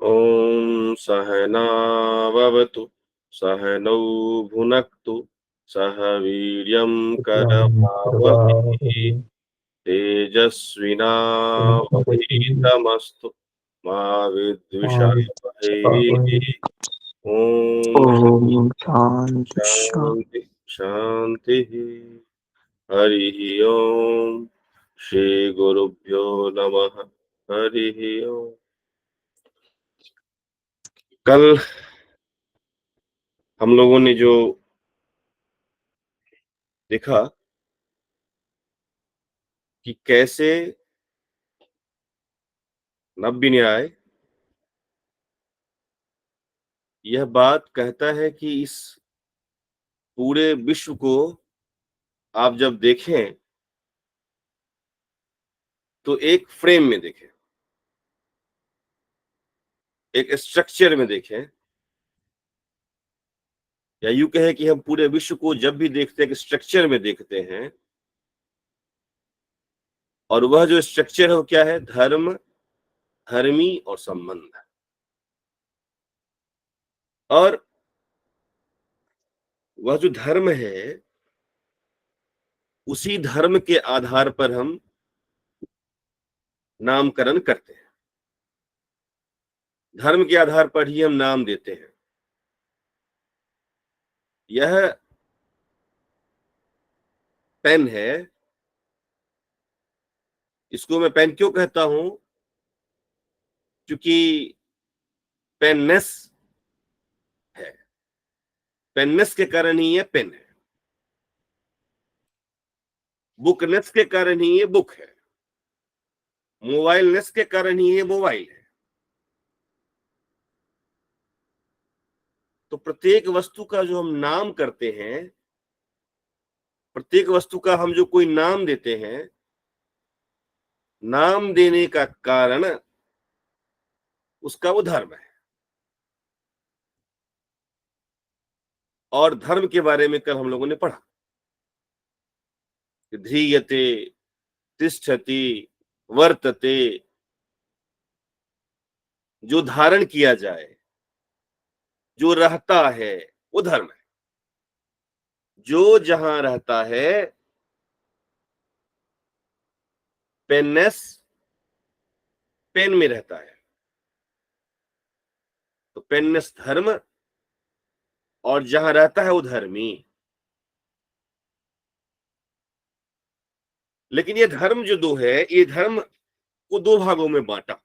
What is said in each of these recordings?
ॐ सहनाववतु सहनौ भुनक्तु सह वीर्यं करवावहै तेजस्विनावधीतमस्तु मा विद्विषावहै। ॐ ओम शांति शान्ति शान्तिः। हरिः ओम। श्री गुरुभ्यो नमः। हरिः ओम। कल हम लोगों ने जो देखा कि कैसे नव्य न्याय यह बात कहता है कि इस पूरे विश्व को आप जब देखें तो एक फ्रेम में देखें, एक स्ट्रक्चर में देखें, या यूं कहें कि हम पूरे विश्व को जब भी देखते हैं कि स्ट्रक्चर में देखते हैं, और वह जो स्ट्रक्चर है वो क्या है? धर्म, धर्मी और संबंध। और वह जो धर्म है उसी धर्म के आधार पर हम नामकरण करते हैं, धर्म के आधार पर ही हम नाम देते हैं। यह पेन है, इसको मैं पेन क्यों कहता हूं? क्योंकि पेननेस है, पेननेस के कारण ही ये पेन है, बुकनेस के कारण ही ये बुक है, मोबाइलनेस के कारण ही ये मोबाइल है। तो प्रत्येक वस्तु का जो हम नाम करते हैं, प्रत्येक वस्तु का हम जो कोई नाम देते हैं, नाम देने का कारण उसका वो धर्म है। और धर्म के बारे में कल हम लोगों ने पढ़ा, ध्रियते, तिष्ठति, वर्तते, जो धारण किया जाए, जो रहता है वो धर्म है। जो जहां रहता है, पेननेस पेन में रहता है, तो पेननेस धर्म, और जहां रहता है वो धर्मी। लेकिन ये धर्म जो दो है, ये धर्म को दो भागों में बांटा।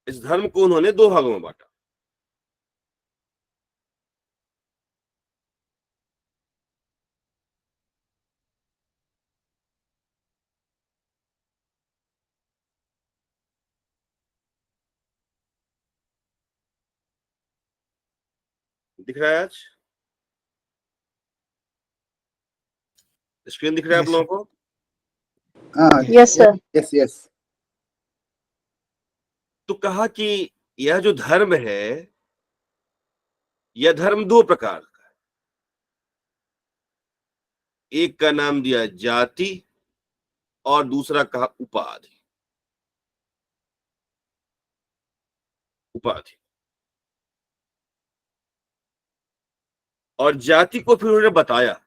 इस धर्म को उन्होंने दो भागों में बांटा। दिख रहा है? आज स्क्रीन दिख रहा है आप Yes, लोगों sir. को? Yes, sir. Yes. तो कहा कि यह जो धर्म है, यह धर्म दो प्रकार का है। एक का नाम दिया जाति और दूसरा कहा उपाधि। उपाधि और जाति को फिर उन्होंने बताया,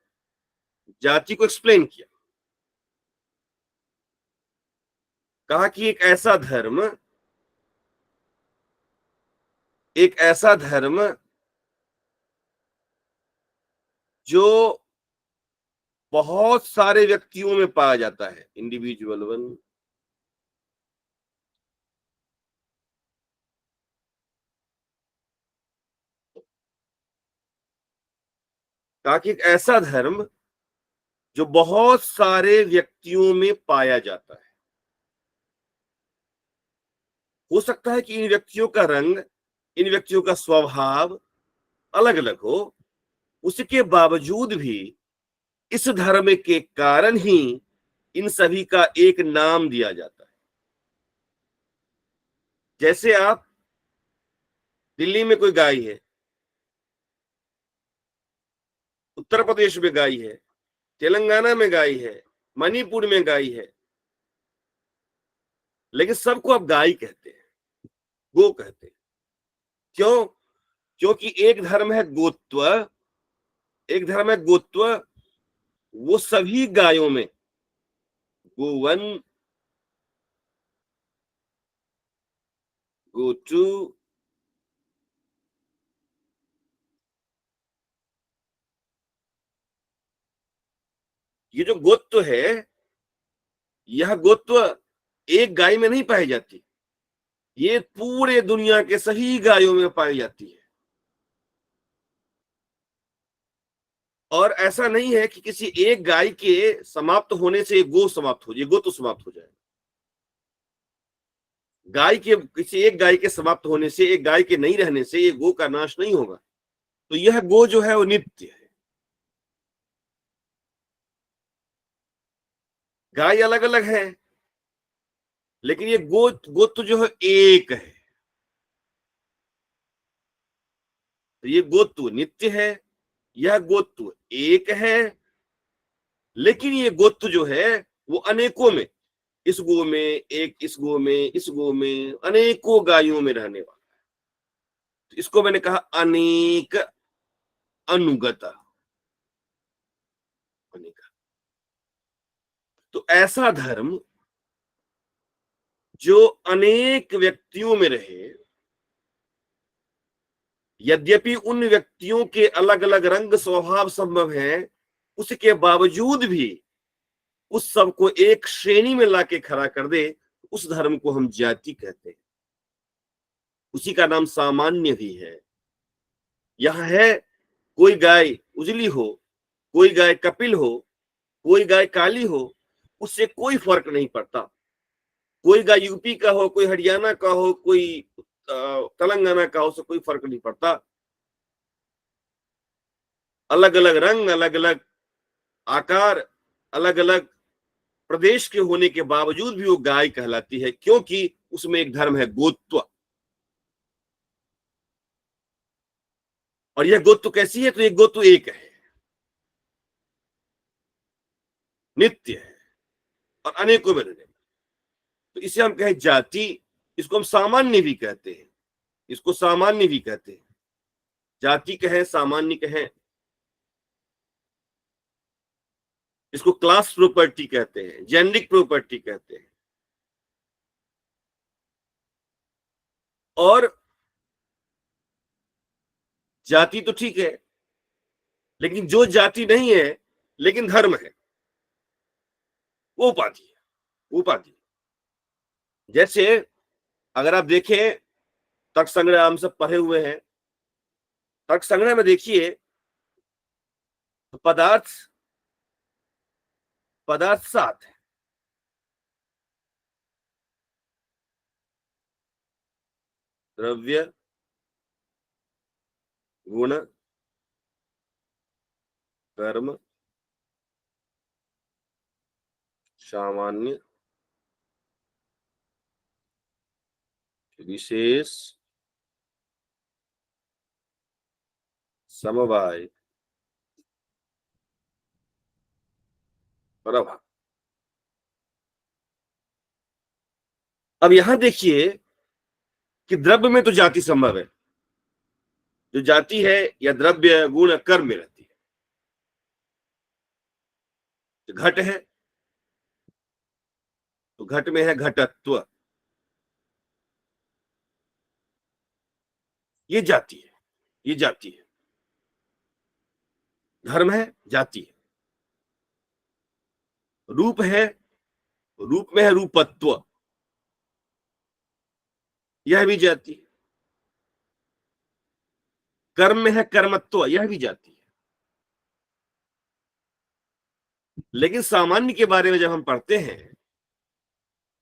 जाति को एक्सप्लेन किया। कहा कि एक ऐसा धर्म जो बहुत सारे व्यक्तियों में पाया जाता है, इंडिविजुअल वन। कहा कि एक ऐसा धर्म जो बहुत सारे व्यक्तियों में पाया जाता है। हो सकता है कि इन व्यक्तियों का रंग, इन व्यक्तियों का स्वभाव अलग अलग हो, उसके बावजूद भी इस धर्म के कारण ही इन सभी का एक नाम दिया जाता है। जैसे आप दिल्ली में कोई गाय है, उत्तर प्रदेश में गाय है, तेलंगाना में गाय है, मणिपुर में गाय है, लेकिन सबको अब गाय कहते हैं, गो कहते हैं। क्यों? क्योंकि एक धर्म है गोत्व, एक धर्म है गोत्व, वो सभी गायों में गोवन, गोचु, ये जो गोत्व है, यह गोत्व एक गाय में नहीं पाई जाती, ये पूरे दुनिया के सही गायों में पाई जाती है। और ऐसा नहीं है कि किसी एक गाय के समाप्त होने से गो समाप्त हो जाए, गो तो समाप्त हो जाए। गाय के, किसी एक गाय के समाप्त होने से, एक गाय के नहीं रहने से ये गो का नाश नहीं होगा। तो यह गो जो है वो नित्य है। गाय अलग अलग है, लेकिन ये गोत्व जो है एक है। तो ये गोत्व नित्य है, यह गोत्व एक है, लेकिन ये गोत्व जो है वो अनेकों में, इस गो में एक, इस गो में, इस गो में, अनेकों गायों में रहने वाला। तो इसको मैंने कहा अनेक अनुगत, अनेक। तो ऐसा धर्म जो अनेक व्यक्तियों में रहे, यद्यपि उन व्यक्तियों के अलग अलग रंग स्वभाव संभव है, उसके बावजूद भी उस सबको एक श्रेणी में लाके खड़ा कर दे, उस धर्म को हम जाति कहते हैं। उसी का नाम सामान्य भी है। यह है, कोई गाय उजली हो, कोई गाय कपिल हो, कोई गाय काली हो, उससे कोई फर्क नहीं पड़ता। कोई गाय यूपी का हो, कोई हरियाणा का हो, कोई तेलंगाना का हो, उससे कोई फर्क नहीं पड़ता। अलग अलग रंग, अलग अलग आकार, अलग अलग प्रदेश के होने के बावजूद भी वो गाय कहलाती है, क्योंकि उसमें एक धर्म है गोत्व। और यह गोत्व कैसी है? तो ये गोत्व एक है, नित्य है और अनेकों में रहने। तो इसे हम कहें जाति, इसको हम सामान्य भी कहते हैं, इसको सामान्य भी कहते हैं। जाति कहें, सामान्य कहें, इसको क्लास प्रॉपर्टी कहते हैं, जेंडिक प्रॉपर्टी कहते हैं। और जाति तो ठीक है, लेकिन जो जाति नहीं है लेकिन धर्म है, वो उपाधि है, उपाधि। जैसे अगर आप देखें, तर्क संग्रह हम सब पढ़े हुए हैं, तर्क संग्रह में देखिए, पदार्थ, पदार्थ 7 है। द्रव्य, गुण, कर्म, सामान्य, विशेष, समवाय, प्रभाव। अब यहां देखिए कि द्रव्य में तो जाति संभव है, जो जाति है या द्रव्य, गुण, कर्म में रहती है। तो घट है, तो घट में है घटत्व, ये जाति है, ये जाति है। धर्म है, जाति है। रूप है, रूप में है रूपत्व, यह भी जाति है। कर्म में है कर्मत्व, यह भी जाति है। लेकिन सामान्य के बारे में जब हम पढ़ते हैं,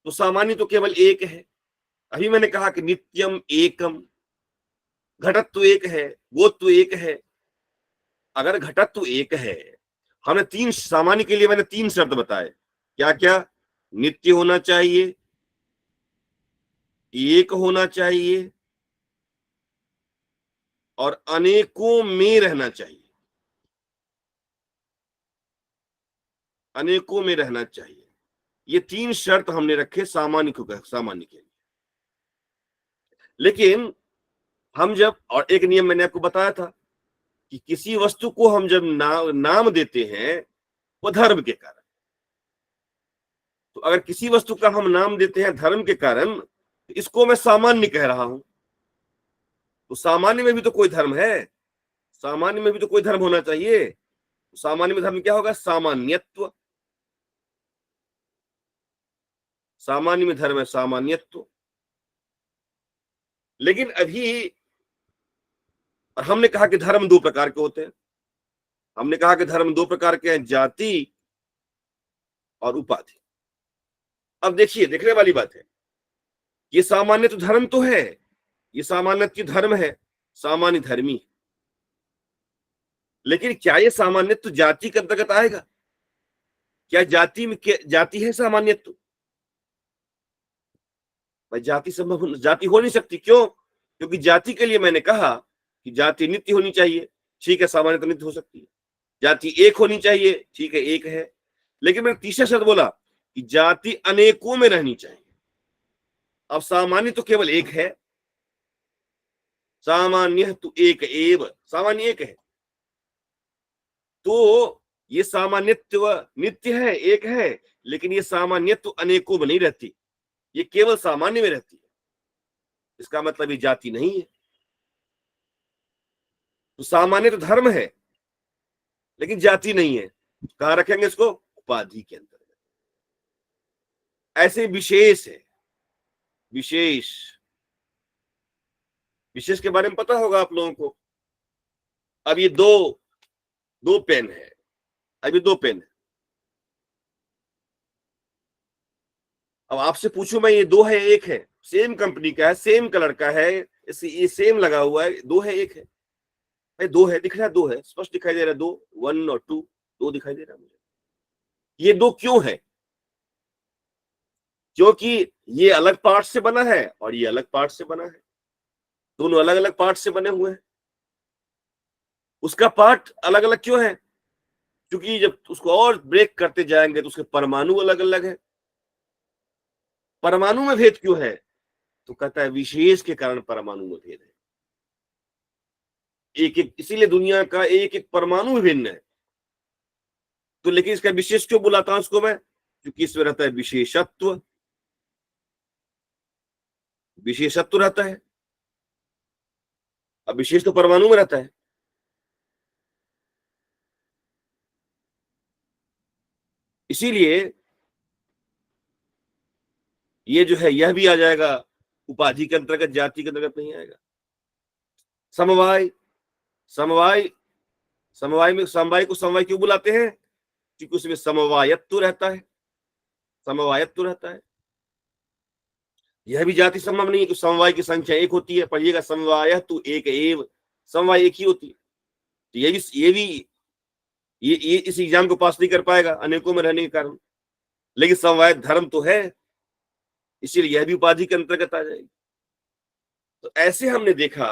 तो सामान्य तो केवल एक है। अभी मैंने कहा कि नित्यम एकम, घटत्व एक है, गोत्व एक है। अगर घटत्व एक है, हमने तीन, सामान्य के लिए मैंने 3 शर्त बताए। क्या क्या? नित्य होना चाहिए, एक होना चाहिए, और अनेकों में रहना चाहिए, अनेकों में रहना चाहिए। ये 3 शर्त हमने रखे सामान्य के लिए। लेकिन हम जब, और एक नियम मैंने आपको बताया था कि किसी वस्तु को हम जब नाम देते हैं वो धर्म के कारण, तो अगर किसी वस्तु का हम नाम देते हैं धर्म के कारण, तो इसको मैं सामान्य कह रहा हूं, तो सामान्य में भी तो कोई धर्म है, सामान्य में भी तो कोई धर्म होना चाहिए। सामान्य में धर्म क्या होगा? सामान्यत्व। सामान्य में धर्म है सामान्यत्व। लेकिन अभी हमने कहा कि धर्म 2 प्रकार के होते हैं। हमने कहा कि धर्म 2 प्रकार के हैं, जाति और उपाधि। अब देखिए, देखने वाली बात है, ये सामान्य तो धर्म तो है, ये सामान्य की धर्म है, सामान्य धर्मी है। लेकिन क्या ये सामान्यत्व जाति के अंतर्गत आएगा? क्या जाति में जाति है सामान्यत्व? भाई जाति हो नहीं सकती। क्यों? क्योंकि जाति के लिए मैंने कहा कि जाति नित्य होनी चाहिए, ठीक है, सामान्य तो नित्य हो सकती है। जाति एक होनी चाहिए, ठीक है, एक है। लेकिन मैंने तीसरा शब्द बोला कि जाति अनेकों में रहनी चाहिए। अब सामान्य तो केवल एक है, सामान्य तो एक एव, सामान्य एक है, तो ये सामान्यत्व नित्य है, एक है, लेकिन ये सामान्यत्व अनेकों में नहीं रहती, ये केवल सामान्य में रहती है। इसका मतलब ये जाति नहीं है। तो सामान्य तो धर्म है लेकिन जाति नहीं है। कहां रखेंगे इसको? उपाधि के अंतर्गत। ऐसे विशेष है, विशेष, विशेष के बारे में पता होगा आप लोगों को। अब ये दो पेन है, अभी 2 पेन है। अब आपसे पूछूं मैं, ये 2 है, 1 है, सेम कंपनी का है, सेम कलर का है, ये सेम लगा हुआ है, 2 है, 1 है? भाई 2 है, दिख रहा है, 2 है, स्पष्ट दिखाई दे रहा है, 2, 1 और 2, 2 दिखाई दे रहा है मुझे। ये 2 क्यों है? क्योंकि ये अलग पार्ट से बना है और ये अलग पार्ट से बना है, दोनों अलग अलग पार्ट से बने हुए हैं। उसका पार्ट अलग अलग क्यों है? क्योंकि जब उसको और ब्रेक करते जाएंगे तो उसके परमाणु अलग अलग है। परमाणु में भेद क्यों है? तो कहता है विशेष के कारण परमाणु में भेद है। एक एक, इसीलिए दुनिया का एक एक परमाणु विभिन्न है। तो लेकिन इसका विशेष क्यों बुलाता हूं उसको मैं? क्योंकि इसमें रहता है विशेषत्व, विशेषत्व रहता है। अब विशेष तो परमाणु में रहता है। इसीलिए ये जो है यह भी आ जाएगा उपाधि के अंतर्गत, जाति के अंतर्गत नहीं आएगा। समवाय, समवाय, समवाय को समवाय क्यों बुलाते हैं? क्योंकि उसमें समवायत्व रहता है, समवायत्व रहता है। यह भी जाति संभव नहीं है कि समवाय की संख्या 1 होती है। पढ़िएगा, समवायत्व एक एव, समवाय एक ही होती है। तो ये इस एग्जाम को पास नहीं कर पाएगा अनेकों में रहने के कारण। लेकिन समवाय धर्म तो है, इसीलिए यह भी उपाधि के अंतर्गत आ जाएगी। तो ऐसे हमने देखा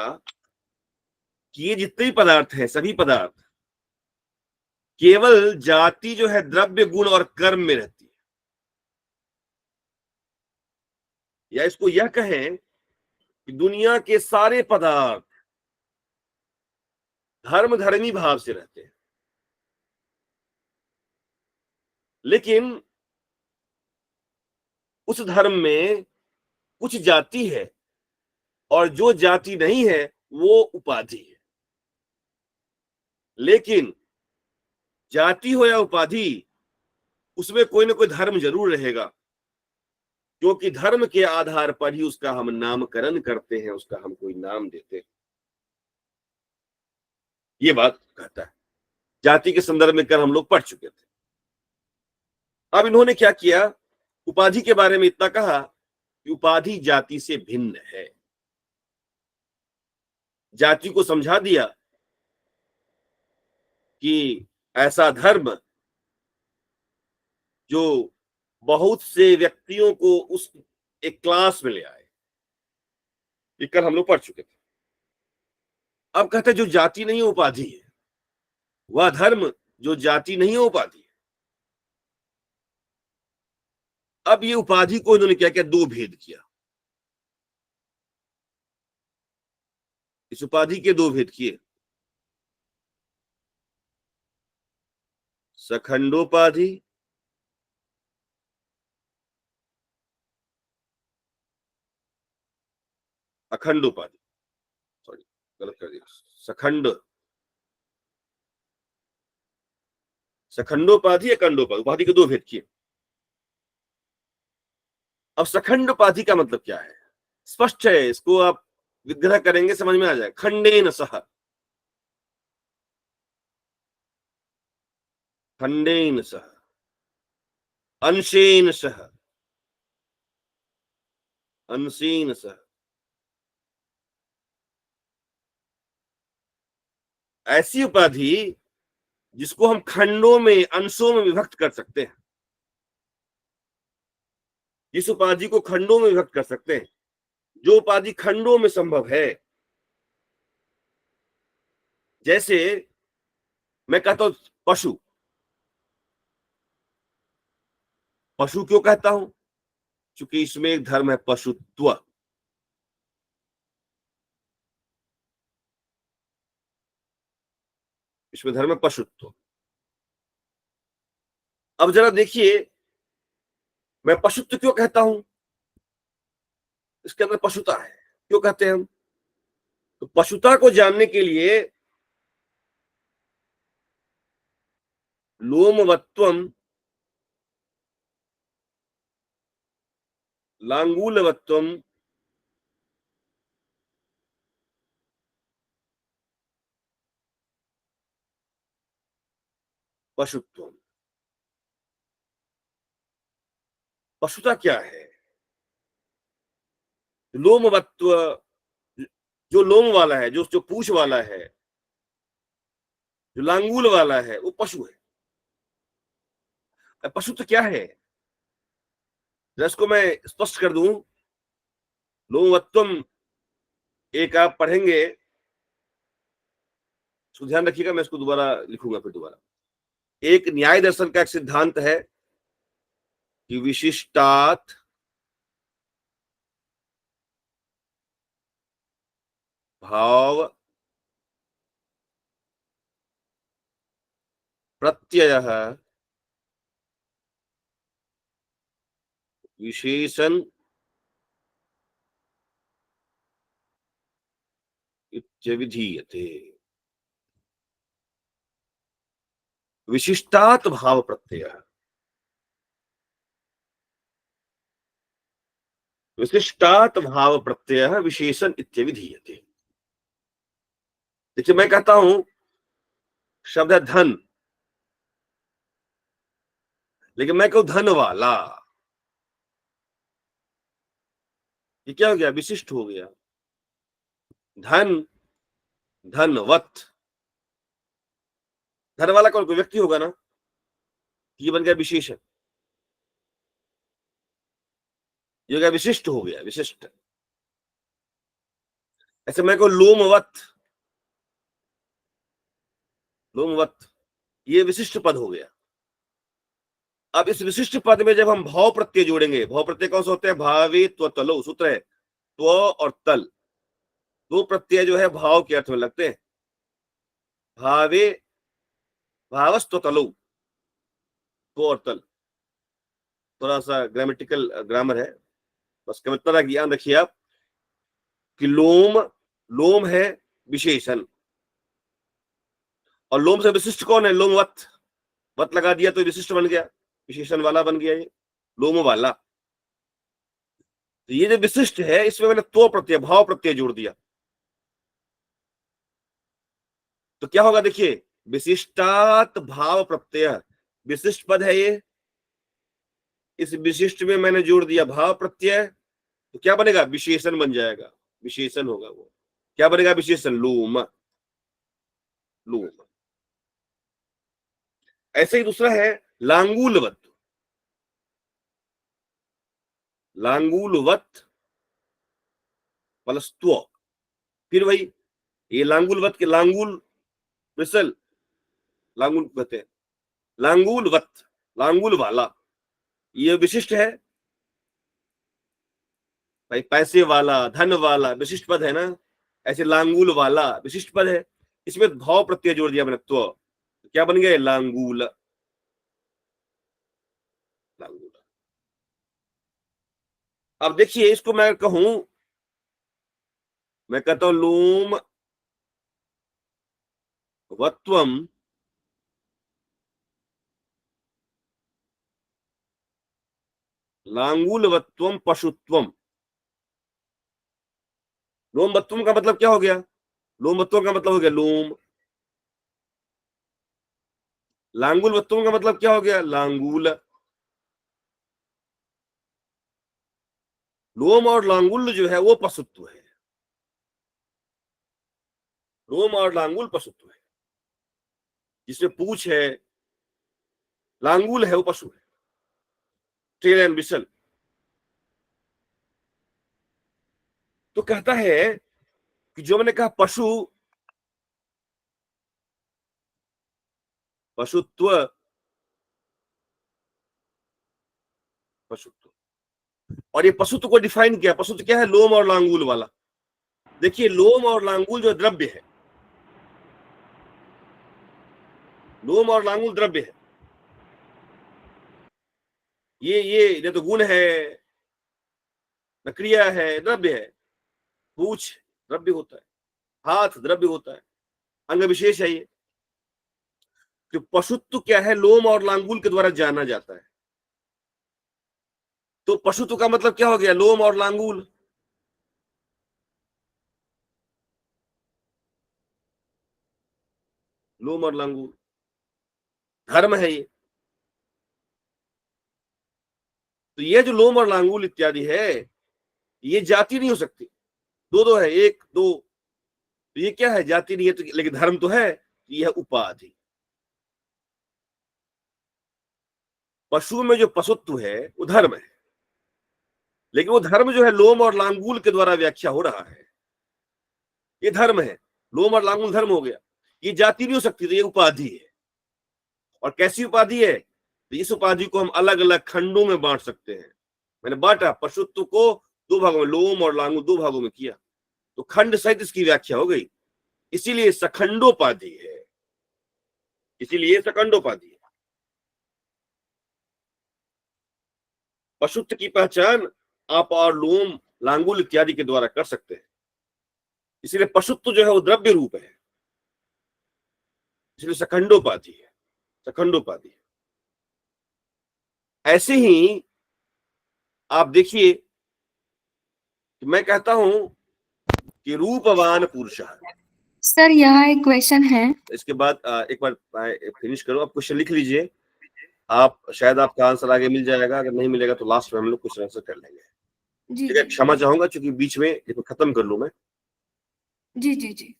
कि ये जितने भी पदार्थ हैं, सभी पदार्थ केवल जाति जो है द्रव्य, गुण और कर्म में रहती है। या इसको यह कहें कि दुनिया के सारे पदार्थ धर्म धर्मी भाव से रहते हैं, लेकिन उस धर्म में कुछ जाति है और जो जाति नहीं है वो उपाधि है। लेकिन जाति हो या उपाधि, उसमें कोई ना कोई धर्म जरूर रहेगा, क्योंकि धर्म के आधार पर ही उसका हम नामकरण करते हैं, उसका हम कोई नाम देते हैं। ये बात कहता है। जाति के संदर्भ में कल हम लोग पढ़ चुके थे। अब इन्होंने क्या किया? उपाधि के बारे में इतना कहा कि उपाधि जाति से भिन्न है। जाति को समझा दिया कि ऐसा धर्म जो बहुत से व्यक्तियों को उस एक क्लास में ले आए, ये कल हम लोग पढ़ चुके थे। अब कहते हैं जो जाति नहीं है उपाधि है, वह धर्म जो जाति नहीं है उपाधि है। अब ये उपाधि को इन्होंने क्या किया, दो भेद किया। इस उपाधि के दो भेद किए, सखंडोपाधि अखंडोपाधि, सॉरी गलत कर दिया, सखंडोपाधि अखंडोपाधि, उपाधि के दो भेद किए। अब सखंडोपाधि का मतलब क्या है, स्पष्ट है, इसको आप विग्रह करेंगे समझ में आ जाए। खंडेन सह, खंडेन सह, अंशेन सह, अंशेन सह, ऐसी उपाधि जिसको हम खंडों में, अंशों में विभक्त कर सकते हैं, जिस उपाधि को खंडों में विभक्त कर सकते हैं, जो उपाधि खंडों में संभव है। जैसे मैं कहता हूं पशु, पशु क्यों कहता हूं, क्योंकि इसमें एक धर्म है पशुत्व। इसमें धर्म है पशुत्व। अब जरा देखिए, मैं पशुत्व क्यों कहता हूं, इसके अंदर पशुता है, क्यों कहते हैं हम, तो पशुता को जानने के लिए लोमवत्वम लांगूलवत्वम पशुत्वम। पशुता क्या है, लोमवत्व, जो लोम वाला है, जो जो पूंछ वाला है, जो लांगूल वाला है, वो पशु है। पशु तो क्या है, इसको मैं स्पष्ट कर दूं। लोमवत्वम एक आप पढ़ेंगे, इसको ध्यान रखिएगा, मैं इसको दोबारा लिखूंगा फिर दोबारा। एक न्याय दर्शन का एक सिद्धांत है कि विशिष्टात भाव प्रत्यय विशेषण इत्यविधीयते। विशिष्टात भाव प्रत्यय, विशिष्टात भाव प्रत्यय विशेषण इत्यविधीयते। देखिए मैं कहता हूं शब्द है धन, लेकिन मैं कहूं धन वाला, ये क्या हो गया, विशिष्ट हो गया। धन, धनवत, धन वाला कौन, कोई व्यक्ति होगा ना, ये बन गया विशेषण, ये गया विशिष्ट हो गया, विशिष्ट। ऐसे मैं कहूं लोमवत, लोमवत, ये विशिष्ट पद हो गया। अब इस विशिष्ट पद में जब हम भाव प्रत्यय जोड़ेंगे, भाव प्रत्यय कौन सा होते हैं, भावे त्व तलो, सूत्र है त्व और तल, दो प्रत्यय जो है भाव के अर्थ में लगते हैं। भावे, भावस्तव तलो, त्व और तल, थोड़ा सा ग्रामेटिकल ग्रामर है, बस केवल इतना ज्ञान रखिए आप कि लोम, लोम है विशेषण, और लोम से विशिष्ट कौन है, लोमवत, वत लगा दिया तो विशिष्ट बन गया, विशेषण वाला बन गया ये, लोम वाला। तो ये जो विशिष्ट है, इसमें मैंने तो प्रत्यय, भाव प्रत्यय जोड़ दिया, तो क्या होगा, देखिए विशिष्टात भाव प्रत्यय, विशिष्ट पद है ये, इस विशिष्ट में मैंने जोड़ दिया भाव प्रत्यय, तो क्या बनेगा, विशेषण बन जाएगा, विशेषण होगा वो, क्या बनेगा, विशेषण, लोम, लोम। ऐसे ही दूसरा है लांगूलवत, लांगूलवत प्लस त्व, फिर वही, ये लांगूलवत के लांगूल मिसल, लांगूल कहते हैं, लांगूलवत, लांगूल वाला, ये विशिष्ट है, भाई पैसे वाला, धन वाला विशिष्ट पद है ना, ऐसे लांगूल वाला विशिष्ट पद है, इसमें भाव प्रत्यय जोड़ दिया मैंने, तो क्या बन गया? लांगूल। लांगूल। अब देखिए, इसको मैं कहूं, मैं कहता हूं लोम वत्वम लांगूलवत्वम पशुत्वम। लोमवत्वम का मतलब क्या हो गया? लोमवत्वम का मतलब हो गया लोम। लांगूलवत्वम का मतलब क्या हो गया? लांगूल। लोम और लांगुल जो है वो पशुत्व है। लोम और लांगुल पशुत्व है, जिसमें पूछ है, लांगुल है वो पशु है, टेल एंड बिसल। तो कहता है कि जो मैंने कहा पशु, पशुत्व, पशुत्व, और ये पशुत्व को डिफाइन किया। पशुत्व क्या है? लोम और लांगुल वाला। देखिए, लोम और लांगुल जो द्रव्य है, लोम और लांगुल द्रव्य है, ये तो गुण है, न क्रिया है, द्रव्य है। पूछ द्रव्य होता है, हाथ द्रव्य होता है, अंग विशेष है ये। तो पशुत्व क्या है? लोम और लांगुल के द्वारा जाना जाता है। तो पशुत्व का मतलब क्या हो गया? लोम और लांगुल। लोम और लांगुल धर्म है ये। तो ये जो लोम और लांगुल इत्यादि है, ये जाति नहीं हो सकती। दो दो है, एक दो, तो ये क्या है? जाति नहीं है, तो लेकिन धर्म तो है, यह उपाधि। पशु में जो पशुत्व है वो धर्म है, लेकिन वो धर्म जो है लोम और लांगुल के द्वारा व्याख्या हो रहा है, ये धर्म है। लोम और लांगुल धर्म हो गया, ये जाति नहीं हो सकती, तो ये उपाधि है। और कैसी उपाधि है? तो इस उपाधि को हम अलग अलग खंडों में बांट सकते हैं। मैंने बांटा पशुत्व को दो भागों में, लोम और लांगुल दो भागों में किया, तो खंड सहित इसकी व्याख्या हो गई। इसीलिए सखंडोपाधि है, इसीलिए सखंडोपाधि है। पशुत्व की पहचान आप और लोम, लांगुल इत्यादि के द्वारा कर सकते हैं। इसलिए पशुत्व जो है वो द्रव्य रूप है, इसलिए सखंडोपाधि है, सखंडोपाधि है। ऐसे ही आप देखिए कि मैं कहता हूं कि रूपवान पुरुष। सर यहाँ एक क्वेश्चन है। इसके बाद एक बार फिनिश करो, आप क्वेश्चन लिख लीजिए। आप शायद आपका आंसर आगे मिल जाएगा, अगर नहीं मिलेगा तो लास्ट में हम लोग क्वेश्चन आंसर कर लेंगे। जी ठीक है, जी क्षमा चाहूंगा क्योंकि बीच में इसको खत्म कर लूं मैं। जी जी जी।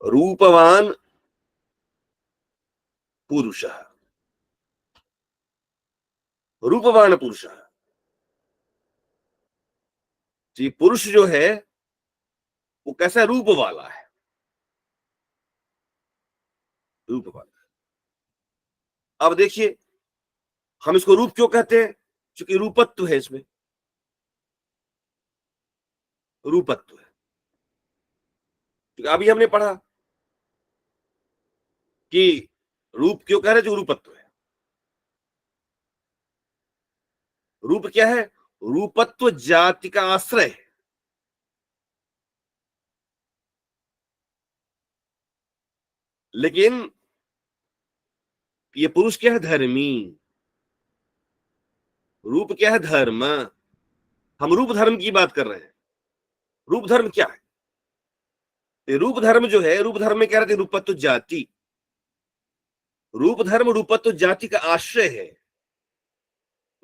रूपवान पुरुष, रूपवान पुरुष, जी पुरुष जो है वो कैसा रूप वाला है? रूप वाला। अब देखिए, हम इसको रूप क्यों कहते हैं? क्योंकि रूपत्व है इसमें, रूपत्व है। अभी हमने पढ़ा कि रूप क्यों कह रहे? जो रूपत्व है। रूप क्या है? रूपत्व जाति का आश्रय है। लेकिन ये पुरुष क्या है? धर्मी। रूप क्या है? धर्म। हम रूप धर्म की बात कर रहे हैं। रूप धर्म क्या है? रूप धर्म जो है, रूप धर्म में कह रहे थे रूपत्व जाति। रूप धर्म रूपत्व जाति का आश्रय है।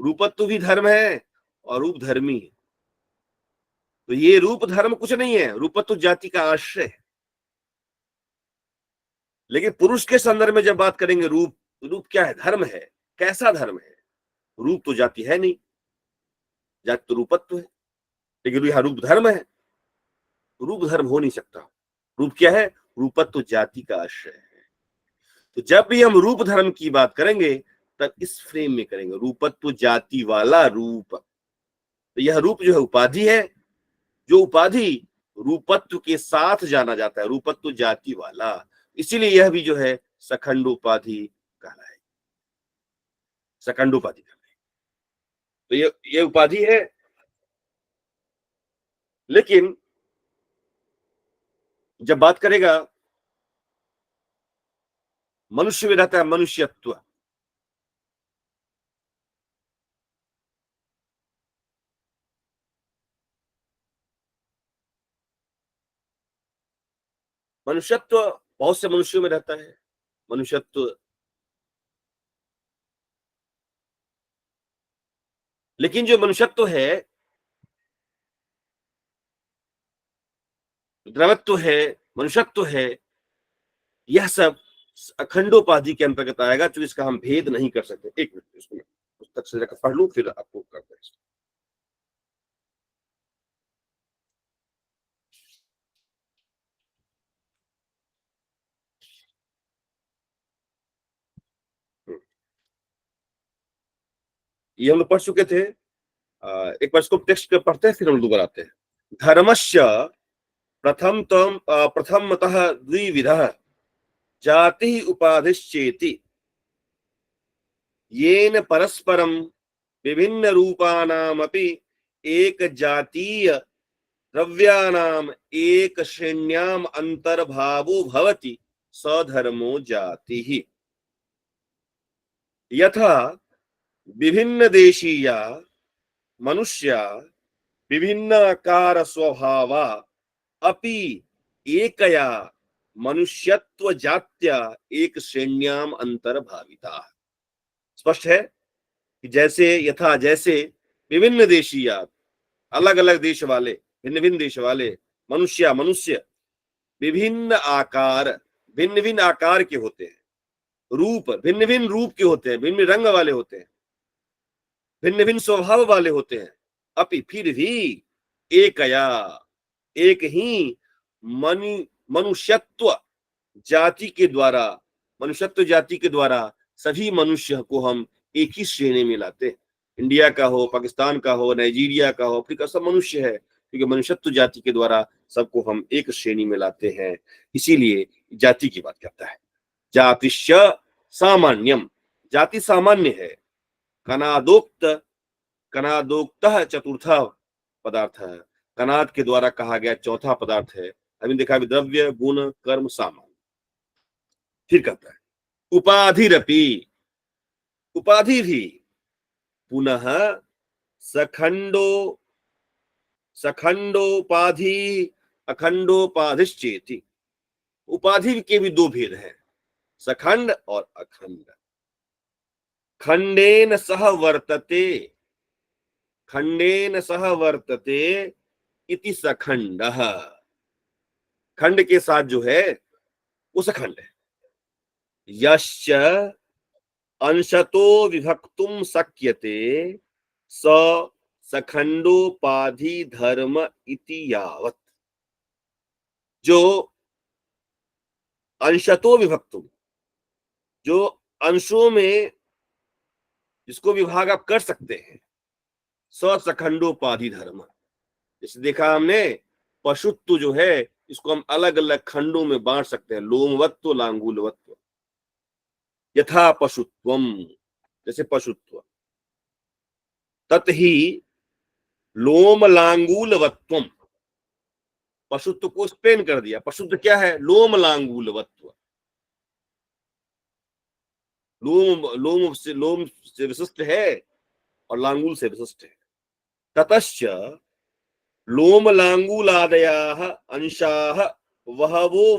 रूपत्व भी धर्म है और रूप धर्मी है। तो ये रूप धर्म कुछ नहीं है, रूपत्व जाति का आश्रय है। लेकिन पुरुष के संदर्भ में जब बात करेंगे, रूप, रूप क्या है? धर्म है। कैसा धर्म है? रूप तो जाति है नहीं, जाति तो रूपत्व है, लेकिन यहां रूप धर्म है। रूप धर्म हो नहीं सकता। रूप क्या है? रूपत्व जाति का आश्रय है। तो जब भी हम रूप धर्म की बात करेंगे तब इस फ्रेम में करेंगे, रूपत्व जाति वाला रूप। तो यह रूप जो है उपाधि है, जो उपाधि रूपत्व के साथ जाना जाता है, रूपत्व जाति वाला, इसीलिए यह भी जो है सखंड उपाधि कहलाए, सखंड उपाधि कहलाए। तो ये उपाधि है, लेकिन जब बात करेगा मनुष्य में रहता है मनुष्यत्व, मनुष्यत्व बहुत से मनुष्यों में रहता है मनुष्यत्व, लेकिन जो मनुष्यत्व है, द्रवत्व है, मनुष्यत्व है, यह सब अखंडोपाधि के अंतर्गत आएगा, तो इसका हम भेद नहीं कर सकते। एक मिनट, इसको मैं पुस्तक से जाकर पढ़ लूं, फिर आपको करते हैं। ये हम लोग पढ़ चुके थे। एक बार इसको टेक्स्ट पे पढ़ते हैं, फिर हम दोबारा आते हैं। धर्मस्य प्रथमतः द्विविधः जाति उपाधिश्चेति येन परस्परं विभिन्न रूपानामपि एक जातीय द्रव्याणाम एक श्रेण्याम अंतर्भावो भवति सधर्मो जातिः। यथा विभिन्न देशीया मनुष्या विभिन्न आकार स्वभावा अपि एकया मनुष्यत्व जात्या एक श्रेण्याम अंतर्भाविता। स्पष्ट है कि जैसे, यथा जैसे, विभिन्न देशीया अलग अलग देश वाले, भिन्न भिन्न देश वाले, मनुष्य भिन्न भिन्न आकार के होते हैं, रूप भिन्न भिन्न रूप के होते हैं, भिन्न रंग वाले होते हैं, भिन्न भिन्न स्वभाव वाले होते हैं, अपि फिर भी एक ही मनुष्यत्व जाति के द्वारा, मनुष्यत्व जाति के द्वारा सभी मनुष्य को हम एक ही श्रेणी में लाते हैं। इंडिया का हो, पाकिस्तान का हो, नाइजीरिया का हो, अफ्रीका, सब मनुष्य है, क्योंकि मनुष्यत्व जाति के द्वारा सबको हम एक श्रेणी में लाते हैं, इसीलिए जाति की बात करता है। जातिश्च सामान्यम, जाति सामान्य है। कनादोक्तः चतुर्थ पदार्थ है, कनाद के द्वारा कहा गया चौथा पदार्थ है। अभी देखा, द्रव्य गुण कर्म सामान्य। फिर कहता है उपाधिरपि, उपाधि भी पुनः सखंडोपाधि अखंडोपाधिश्चेति। उपाधि के भी दो भेद हैं, सखंड और अखंड। खंडेन सह वर्तते इति सखंडः, खंड के साथ जो है वो सखंड है। यश्च अंशतो विभक्तुम शक्यते स सखंडोपाधि धर्म इति यावत्। जो अंशतो विभक्तुम, जो अंशों में जिसको विभाग आप कर सकते हैं, स सखंडोपाधि धर्म। जैसे देखा हमने, पशुत्व जो है इसको हम अलग अलग खंडों में बांट सकते हैं, लोमवत्व लांगूलवत्व। यथा पशुत्वम, जैसे पशुत्व, तत्हि लोम लांगूलवत्वम, पशुत्व को स्पेन कर दिया। पशुत्व क्या है? लोम लांगूलवत्व, लोम से विशिष्ट है और लांगूल से विशिष्ट है। ततश्च लोम लांगूलादयाः अंशाः वहवो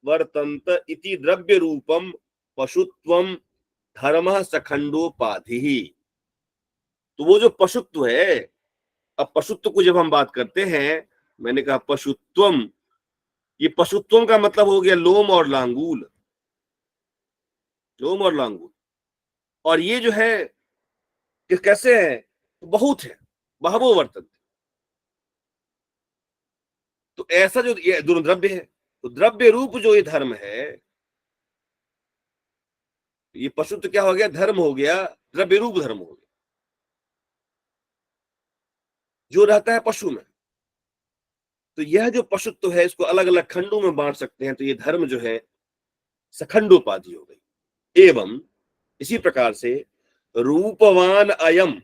वर्तन्त इति द्रव्य रूपम पशुत्वम धर्मः सखंडोपाधिः। तो वो जो पशुत्व है, अब पशुत्व को जब हम बात करते हैं, मैंने कहा पशुत्वम, ये पशुत्वम का मतलब हो गया लोम और लांगूल, लोम और लांगूल। और ये जो है कैसे है? बहुत है, बहवो वर्तन। तो ऐसा जो ये दोनों द्रव्य है, तो द्रव्य रूप जो ये धर्म है, ये पशुत्व क्या हो गया? धर्म हो गया, द्रव्य रूप धर्म हो गया। जो रहता है पशु में। तो यह जो पशुत्व है इसको अलग अलग खंडों में बांट सकते हैं, तो ये धर्म जो है सखंडोपाधि हो गई। एवं इसी प्रकार से रूपवान अयम,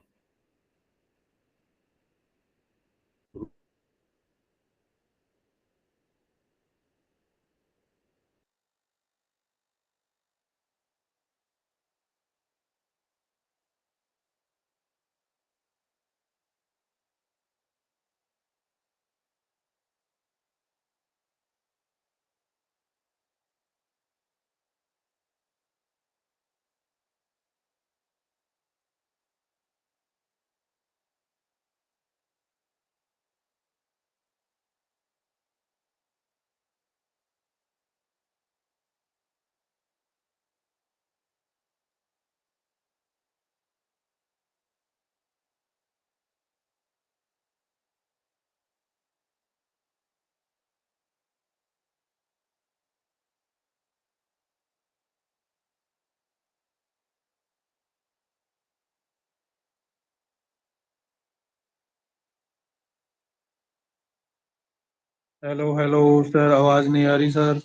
हेलो हेलो सर, आवाज नहीं आ रही सर।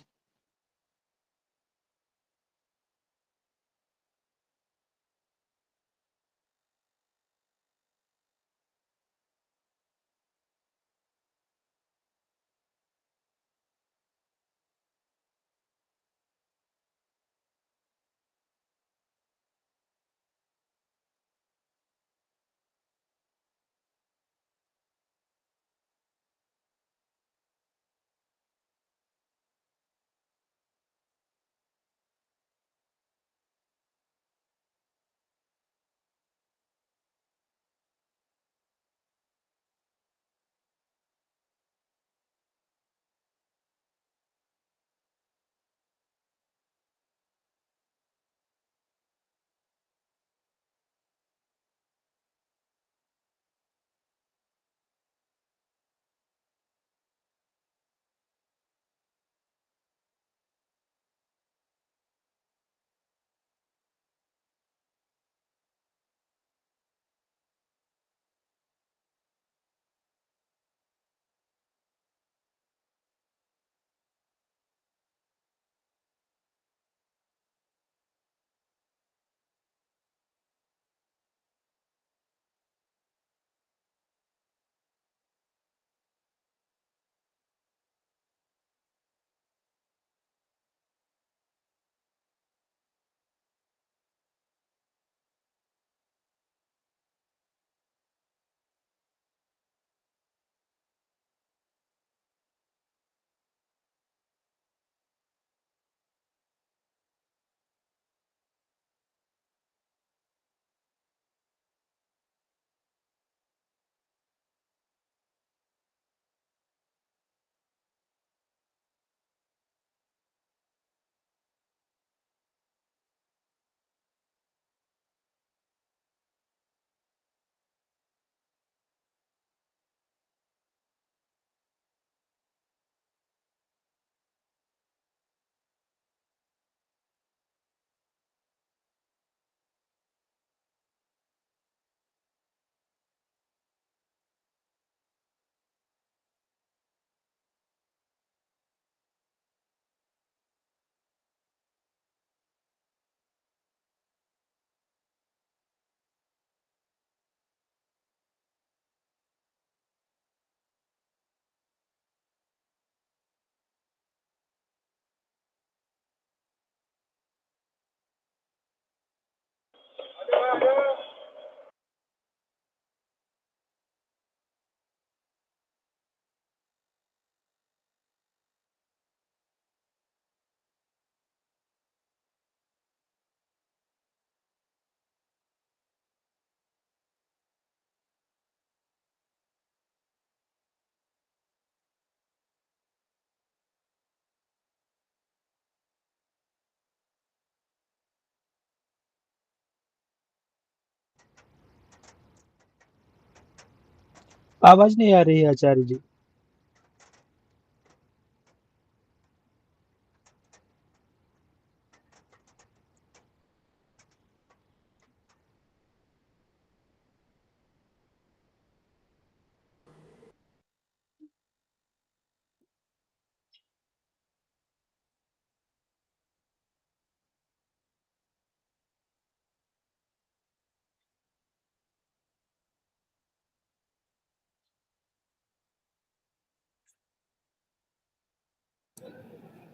आवाज नहीं आ रही है आचार्य जी।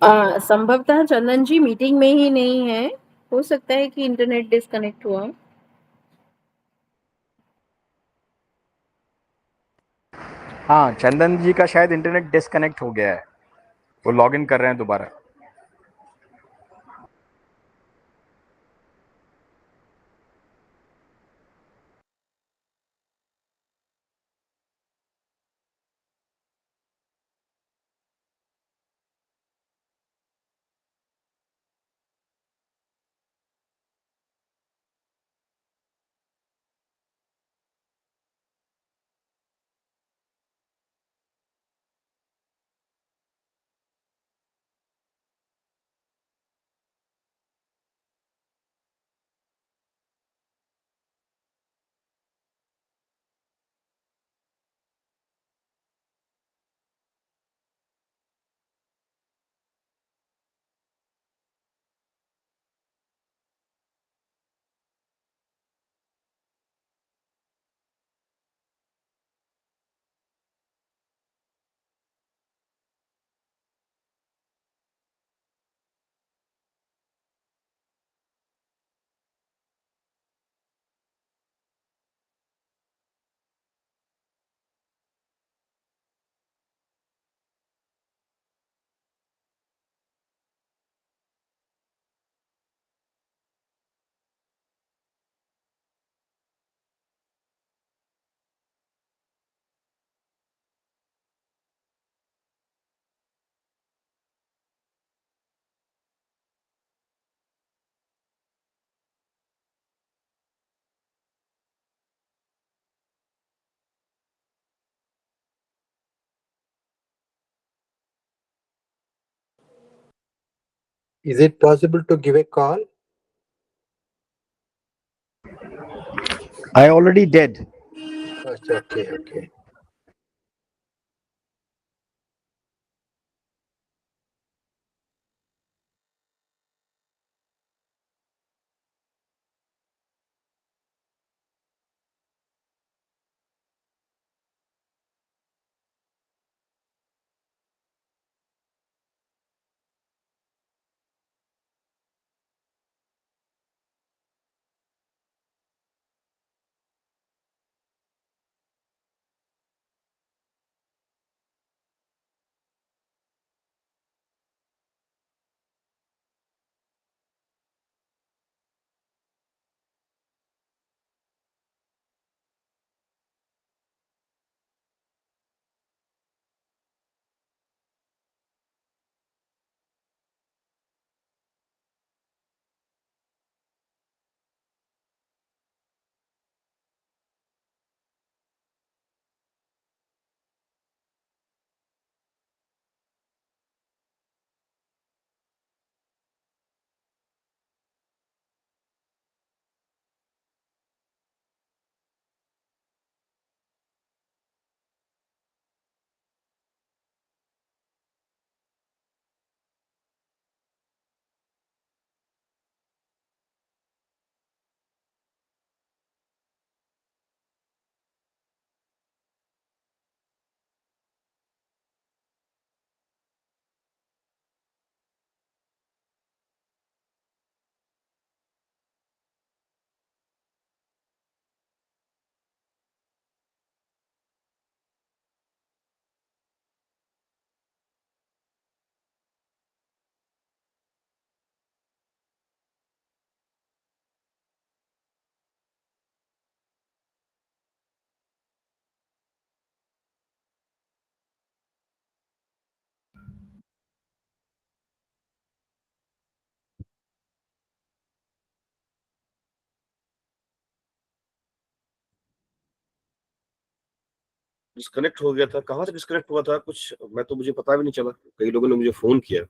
संभवतः चंदन जी मीटिंग में ही नहीं है, हो सकता है कि इंटरनेट डिस्कनेक्ट हुआ। हाँ, चंदन जी का शायद इंटरनेट डिस्कनेक्ट हो गया है, वो लॉगिन कर रहे हैं दोबारा। Is it possible to give a call? I already did. Okay. Disconnect हो गया था, कहाँ से डिस्कनेक्ट हुआ था कुछ, मैं तो मुझे पता भी नहीं चला, कई लोगों ने मुझे फोन किया।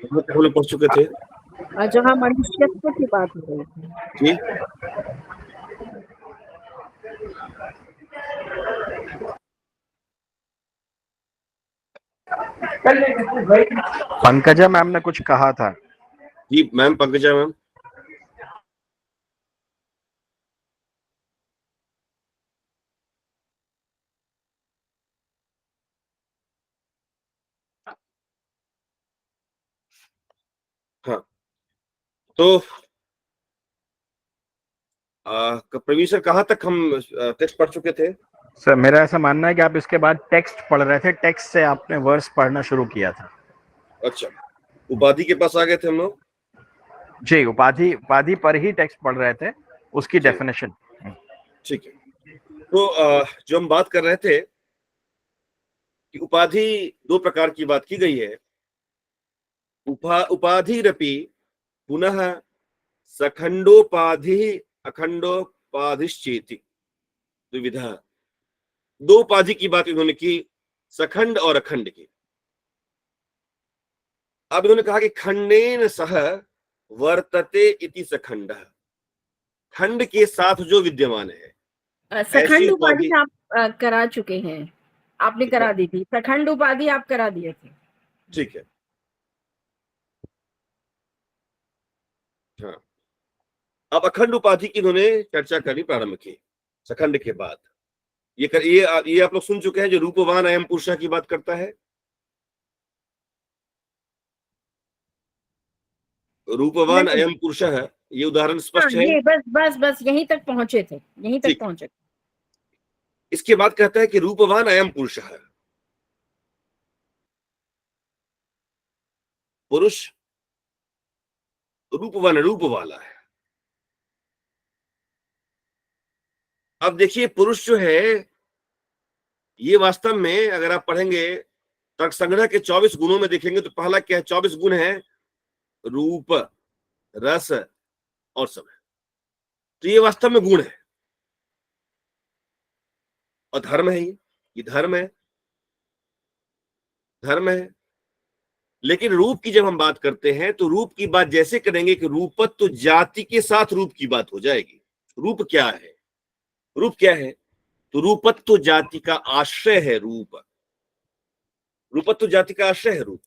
कहाँ तक हम लोग पहुंच चुके थे जहाँ मनुष्यत्व की बात हो रही थी। जी? पंकजा मैम ने कुछ कहा था। जी मैम, पंकजा मैम। हाँ, तो प्रवीण सर कहाँ तक हम टेक्स्ट पढ़ चुके थे? सर मेरा ऐसा मानना है कि आप इसके बाद टेक्स्ट पढ़ रहे थे, टेक्स्ट से आपने वर्स पढ़ना शुरू किया था। अच्छा, उपाधि के पास आ गए थे हम लोग। जी, उपाधि उपाधि पर ही टेक्स्ट पढ़ रहे थे, उसकी जी। डेफिनेशन। ठीक है, तो जो हम बात कर रहे थे कि उपाधि दो प्रकार की बात की गई है। उपाधिरपि पुनः सखंडोपाधि अखंडोपाधिश्चेति द्विविधा। दो उपाधि की बात इन्होंने की, सखंड और अखंड की। अब इन्होंने कहा कि खंडेन सह वर्तते इति सखंडः, खंड के साथ जो विद्यमान है। ऐसी सखंड उपाधि उपाधि आप करा चुके हैं, आपने करा दी थी। सखंड उपाधि आप करा दिए थे। ठीक है, हाँ। अब अखंड उपाधि की इन्होंने चर्चा करनी प्रारंभ की सखंड के बाद। ये आप लोग सुन चुके हैं, जो रूपवान अयम पुरुषः की बात करता है। रूपवान नहीं। अयम पुरुषः, ये उदाहरण हाँ, स्पष्ट है। ये बस बस बस यहीं तक पहुंचे थे, यहीं तक ठीक। पहुंचे। इसके बाद कहता है कि रूपवान अयम पुरुषः, पुरुष रूपवान, रूप वाला है। अब देखिए, पुरुष जो है ये वास्तव में अगर आप पढ़ेंगे तर्क संग्रह के 24 गुणों में देखेंगे तो पहला क्या है? 24 गुण है रूप, रस और समय। तो ये वास्तव में गुण है और धर्म है। ये धर्म है, धर्म है। लेकिन रूप की जब हम बात करते हैं तो रूप की बात जैसे करेंगे कि रूपत्व तो जाति के साथ रूप की बात हो जाएगी। रूप क्या है? रूप क्या है? तो रूपत्व तो जाति का आश्रय है। रूपत्व तो जाति का आश्रय है रूप।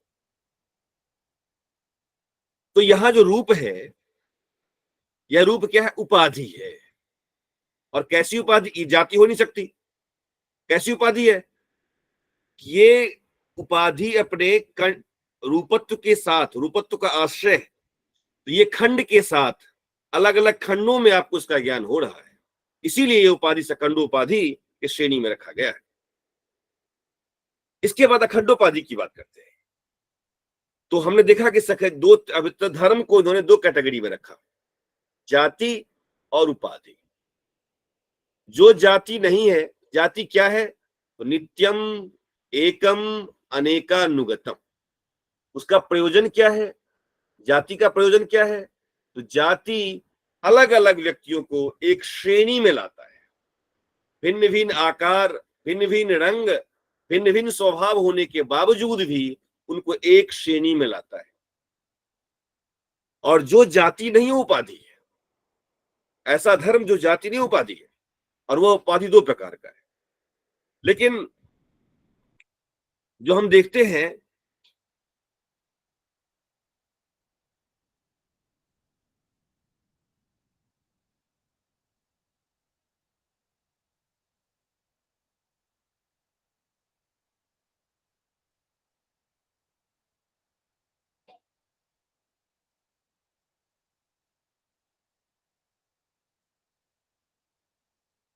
तो यहां जो रूप है, यह रूप क्या है? उपाधि है। और कैसी उपाधि? ये जाति हो नहीं सकती। कैसी उपाधि है? ये उपाधि अपने रूपत्व के साथ, रूपत्व का आश्रय, तो ये खंड के साथ अलग अलग खंडों में आपको इसका ज्ञान हो रहा है। इसीलिए ये उपाधि सकंडोपाधि के श्रेणी में रखा गया है। इसके बाद अखंडोपाधि की बात करते हैं। तो हमने देखा कि दो धर्म को इन्होंने दो कैटेगरी में रखा, जाति और उपाधि। जो जाति नहीं है, जाति क्या है? तो नित्यम एकम अनेकानुगतम। उसका प्रयोजन क्या है? जाति का प्रयोजन क्या है? तो जाति अलग अलग व्यक्तियों को एक श्रेणी में लाता है। भिन्न भिन्न आकार, भिन्न भिन्न रंग, भिन्न भिन्न स्वभाव होने के बावजूद भी उनको एक श्रेणी में लाता है। और जो जाति नहीं उपाधि है, ऐसा धर्म जो जाति नहीं उपाधि है, और वो उपाधि दो प्रकार का है। लेकिन जो हम देखते हैं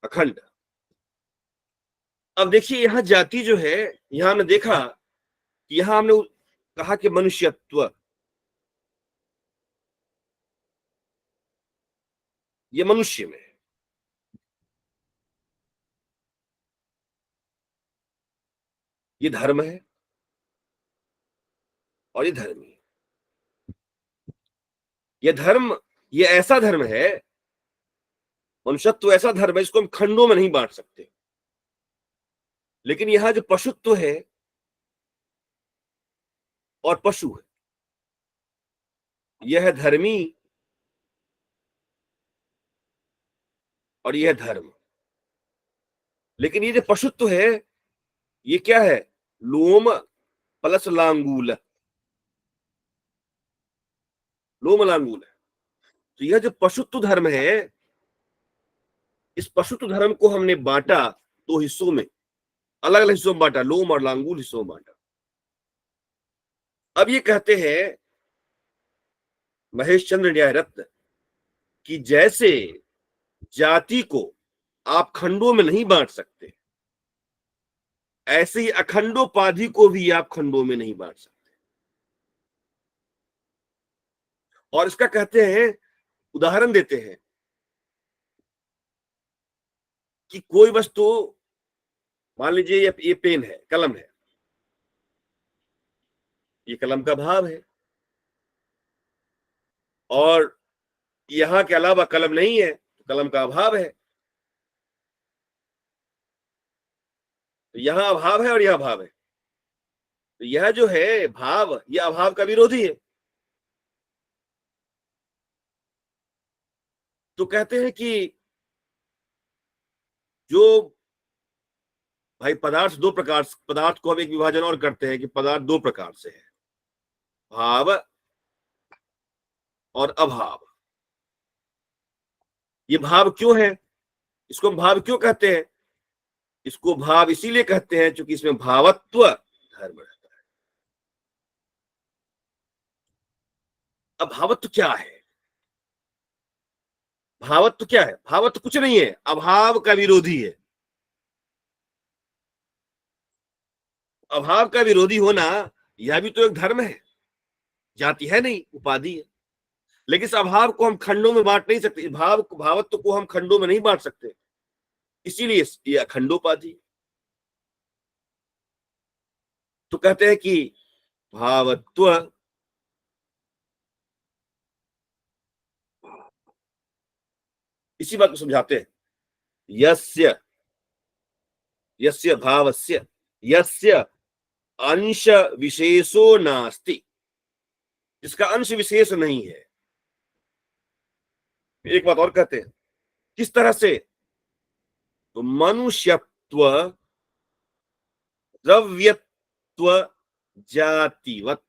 अखंड। अब देखिए, यहां जाति जो है, यहां हमने देखा कि यहां हमने कहा कि मनुष्यत्व, ये मनुष्य में है। ये धर्म है और ये धर्मी है। ये धर्म, ये ऐसा धर्म है, मनुष्यत्व ऐसा धर्म है जिसको हम खंडों में नहीं बांट सकते। लेकिन यहां जो पशुत्व है और पशु है, यह है धर्मी और यह धर्म। लेकिन ये जो पशुत्व है, ये क्या है? लोम प्लस लांगूल, लोम लांगूल है। तो यह जो पशुत्व धर्म है, इस पशुत्व धर्म को हमने बांटा दो हिस्सों में, अलग अलग हिस्सों में बांटा, लोम और लांगूल हिस्सों में बांटा। अब ये कहते हैं महेश चंद्र न्याय रत्न कि जैसे जाति को आप खंडों में नहीं बांट सकते, ऐसे ही अखंडोपाधि को भी आप खंडों में नहीं बांट सकते। और इसका कहते हैं, उदाहरण देते हैं कि कोई वस्तु, मान लीजिए ये पेन है, कलम है, ये कलम का भाव है, और यहां के अलावा कलम नहीं है तो कलम का अभाव है। तो यहां अभाव है और यह भाव है, तो यह जो है भाव, यह अभाव का विरोधी है। तो कहते हैं कि जो भाई पदार्थ को हम एक विभाजन और करते हैं कि पदार्थ दो प्रकार से है, भाव और अभाव। ये भाव क्यों है, इसको हम भाव क्यों कहते हैं? इसको भाव इसीलिए कहते हैं क्योंकि इसमें भावत्व धर्म रहता है। अब भावत्व क्या है? भावत्व क्या है? भावत्व कुछ नहीं है, अभाव का विरोधी है। अभाव का विरोधी होना यह भी तो एक धर्म है, जाति है नहीं, उपाधि है। लेकिन इस अभाव को हम खंडों में बांट नहीं सकते, भावत्व को हम खंडों में नहीं बांट सकते, इसीलिए ये अखंडोपाधि। तो कहते हैं कि भावत्व इसी बात को समझाते हैं, यस्य भावस्य यस्य अंश विशेषो नास्ति, जिसका अंश विशेष नहीं है। एक बात और कहते हैं, किस तरह से? तो मनुष्यत्व द्रव्यत्व जातिवत,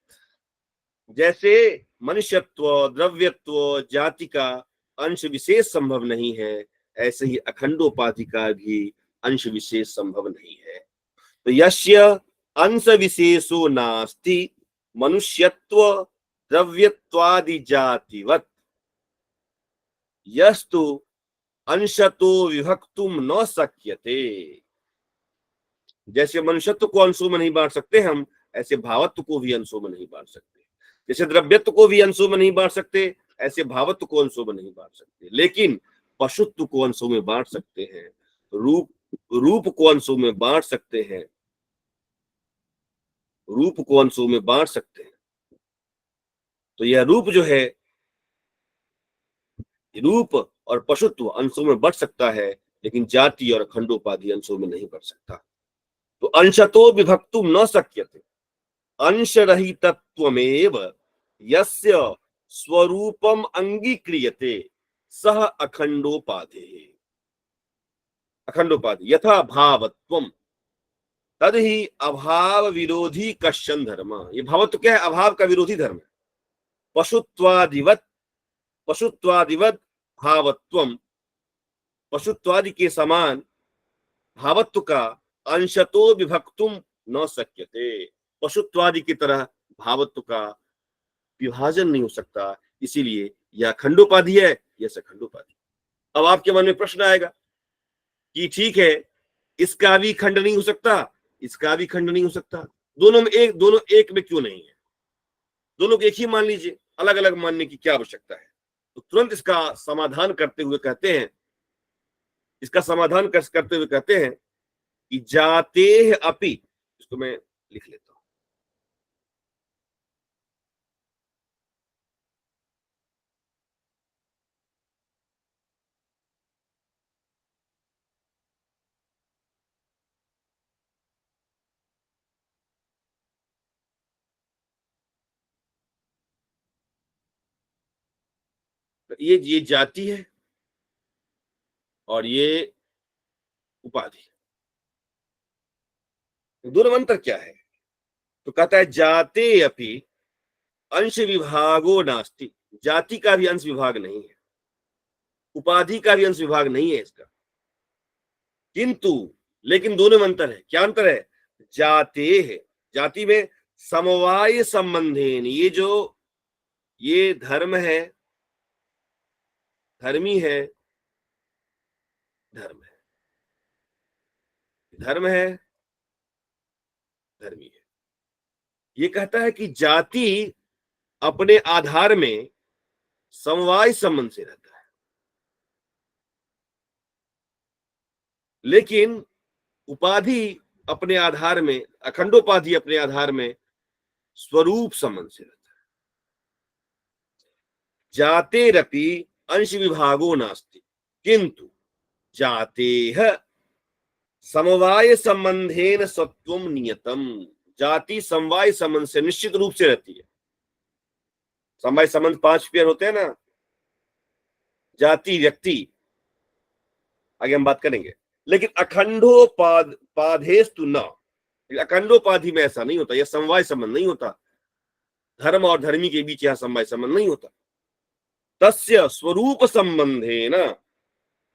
जैसे मनुष्यत्व द्रव्यत्व जाति का अंश विशेष संभव नहीं है, ऐसे ही अखंडोपाधि का भी अंश विशेष संभव नहीं है। तो यस्य अंश विशेषो नास्ति मनुष्यत्व द्रव्यत्वादि जातिवत यस्तु अंशतो विभक्तुम न शक्यते। जैसे मनुष्यत्व को अंशों में नहीं बांट सकते हम, ऐसे भावत्व को भी अंशों में नहीं बांट सकते। जैसे द्रव्यत्व को भी अंशों में नहीं बांट सकते, ऐसे भावत्व को अंशों में नहीं बांट सकते। लेकिन पशुत्व को अंशों में बांट सकते हैं, रूप को अंशों में बांट सकते हैं, रूप को अंशों में बांट सकते हैं। तो यह रूप जो है, रूप और पशुत्व अंशों में बढ़ सकता है, लेकिन जाति और अखंडोपाधि अंशों में नहीं बढ़ सकता। तो अंशतो विभक्तुम न शक्यते अंश रहितत्वमेव यस्य स्वरूपम अंगीक्रियते सह अखंडोपाधि यथा भावत्वम तदहि अभाव विरोधी कश्चन धर्म। ये भावत्व क्या है? अभाव का विरोधी धर्म है। पशुत्वादिवत भावत्वम, पशुत्वादि के समान भावत्व का अंशतो विभक्तुम न शक्यते, पशुत्वादि की तरह भावत्व का विभाजन नहीं हो सकता, इसीलिए यह खंडोपाधि है, यह सखंडोपाधि। अब आपके मन में प्रश्न आएगा कि ठीक है, इसका भी खंड नहीं हो सकता, इसका भी खंड नहीं हो सकता, दोनों एक में क्यों नहीं है? दोनों को एक ही मान लीजिए, अलग अलग मानने की क्या आवश्यकता है? तो तुरंत इसका समाधान करते हुए कहते हैं कि जाते अपि, इसको मैं लिख लेता हूं, तो ये जाति है और ये उपाधि। दोनों में अंतर क्या है? तो कहता है जाते अपि अंश विभागो नास्ति, जाति का भी अंश विभाग नहीं है, उपाधि का भी अंश विभाग नहीं है इसका। किंतु लेकिन दोनों में अंतर है। क्या अंतर है? जाते है, जाति में समवाय संबंधेन, ये जो ये धर्म है, धर्मी है, धर्म है, धर्म है, धर्मी है। ये कहता है कि जाति अपने आधार में समवाय संबंध से रहता है, लेकिन उपाधि अपने आधार में, अखंडोपाधि अपने आधार में स्वरूप संबंध से रहता है। जातेरपि अंश विभागो नास्ति किंतु जातेह समवाय संबंधेन सत्वम नियतम। जाति समवाय संबंध से निश्चित रूप से रहती है। समवाय संबंध 5 पेयर होते हैं ना, जाति, व्यक्ति, आगे हम बात करेंगे। लेकिन अखंडोपाधेस्तु न, अखंडोपाधि में ऐसा नहीं होता, यह समवाय संबंध नहीं होता। धर्म और धर्मी के बीच यह समवाय संबंध नहीं होता। तस्य स्वरूप संबंधेन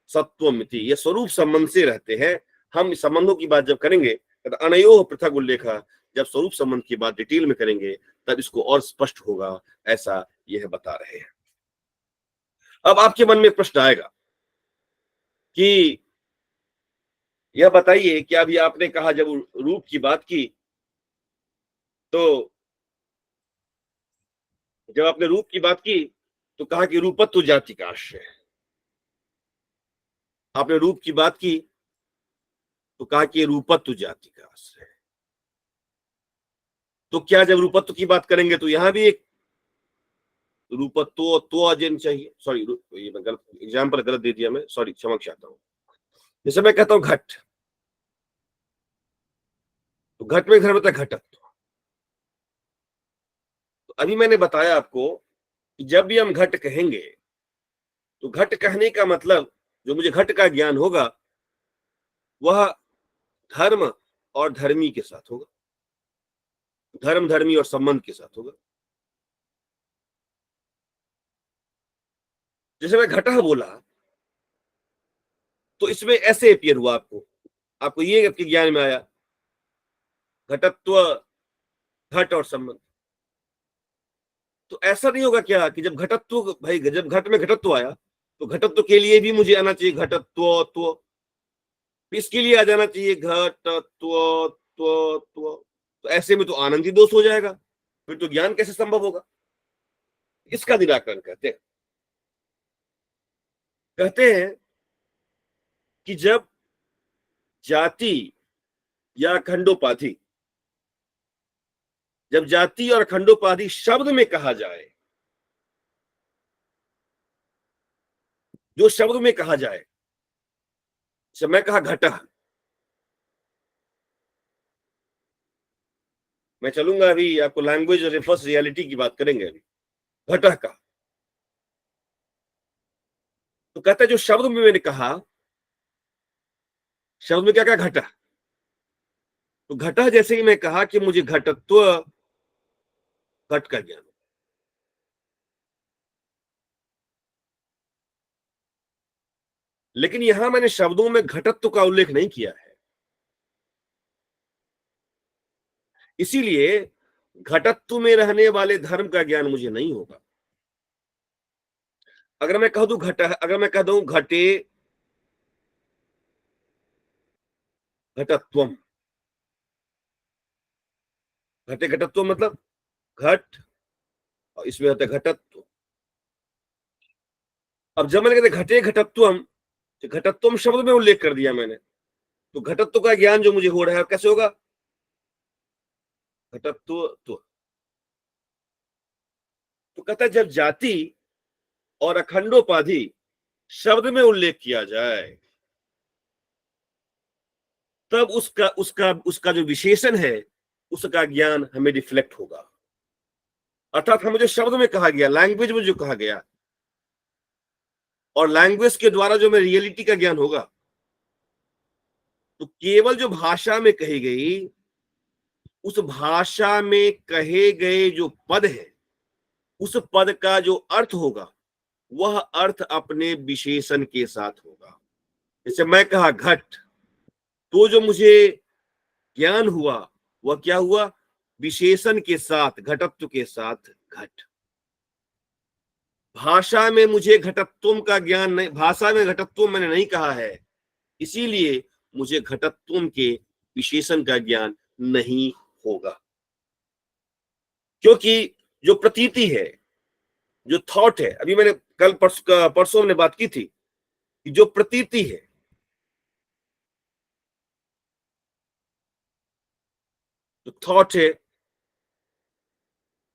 सत्वमिति, ये स्वरूप संबंध से रहते हैं। हम इस संबंधों की बात जब करेंगे तो अनयोः पृथक उल्लेखा, जब स्वरूप संबंध की बात डिटेल में करेंगे तब इसको और स्पष्ट होगा, ऐसा यह बता रहे हैं। अब आपके मन में प्रश्न आएगा कि यह बताइए कि अभी आपने कहा जब रूप की बात की, तो जब आपने रूप की बात की तो कहा कि रूपत्व जाति का आश्रय है। आपने रूप की बात की तो कहा कि रूपत्व जाति का आश्रय है। तो क्या जब रूपत्व की बात करेंगे तो यहां भी एक रूपत्व तो अजन चाहिए। सॉरी, ये मैं गलत एग्जाम्पल गलत दे दिया मैं, सॉरी, क्षमा चाहता हूं। जैसे मैं कहता हूं घट, तो घट में घर में घटत्व। तो अभी मैंने बताया आपको कि जब भी हम घट कहेंगे तो घट कहने का मतलब, जो मुझे घट का ज्ञान होगा वह धर्म और धर्मी के साथ होगा, धर्म, धर्मी और संबंध के साथ होगा। जैसे मैं घटा बोला तो इसमें ऐसे अपीयर हुआ आपको ये आपके ज्ञान में आया, घटत्व, घट और संबंध। तो ऐसा नहीं होगा क्या कि जब घटत्व, भाई जब घट में घटत्व आया तो घटत्व के लिए भी मुझे आना चाहिए घटत्व, इसके लिए आ जाना चाहिए घटत्व। तो ऐसे में तो आनंदी दोष हो जाएगा, फिर तो ज्ञान कैसे संभव होगा। इसका निराकरण कहते हैं कि जब जाति या अखंडोपाधि, जब जाति और अखंडोपाधि शब्द में कहा जाए, जो शब्द में कहा जाए, जब मैं कहा घटा, मैं चलूंगा अभी आपको लैंग्वेज रेफर्स रियलिटी की बात करेंगे। अभी घटा का तो कहता है जो शब्द में मैंने कहा, शब्द में क्या कहा, घटा। तो घटा जैसे ही मैं कहा कि मुझे घटत्व, घट का ज्ञान, लेकिन यहां मैंने शब्दों में घटत्व का उल्लेख नहीं किया है, इसीलिए घटत्व में रहने वाले धर्म का ज्ञान मुझे नहीं होगा। अगर मैं कह दूं अगर मैं कह दूं घटे घटत्वम, घटे घटत्व मतलब घट और इसमें होता है घटत्व। अब जब मैंने कहते घटे घटत्वम, तो घटत्वम शब्द में उल्लेख कर दिया मैंने, तो घटत्व का ज्ञान जो मुझे हो रहा है कैसे होगा, घटत्व। तो कहता है जब जाति और अखंडोपाधि शब्द में उल्लेख किया जाए तब उसका उसका उसका जो विशेषण है उसका ज्ञान हमें रिफ्लेक्ट होगा। अर्थात हमें जो शब्द में कहा गया, लैंग्वेज में जो कहा गया, और लैंग्वेज के द्वारा जो हमें रियलिटी का ज्ञान होगा, तो केवल जो भाषा में कही गई, उस भाषा में कहे गए जो पद है, उस पद का जो अर्थ होगा वह अर्थ अपने विशेषण के साथ होगा। जैसे मैं कहा घट, तो जो मुझे ज्ञान हुआ वह क्या हुआ, विशेषण के साथ, घटत्व के साथ घट। भाषा में मुझे घटत्वम का ज्ञान नहीं, भाषा में घटत्वम मैंने नहीं कहा है, इसीलिए मुझे घटत्वम के विशेषण का ज्ञान नहीं होगा। क्योंकि जो प्रतीति है, जो थॉट है, अभी मैंने कल परसों हमने बात की थी कि जो प्रतीति है, जो थॉट है,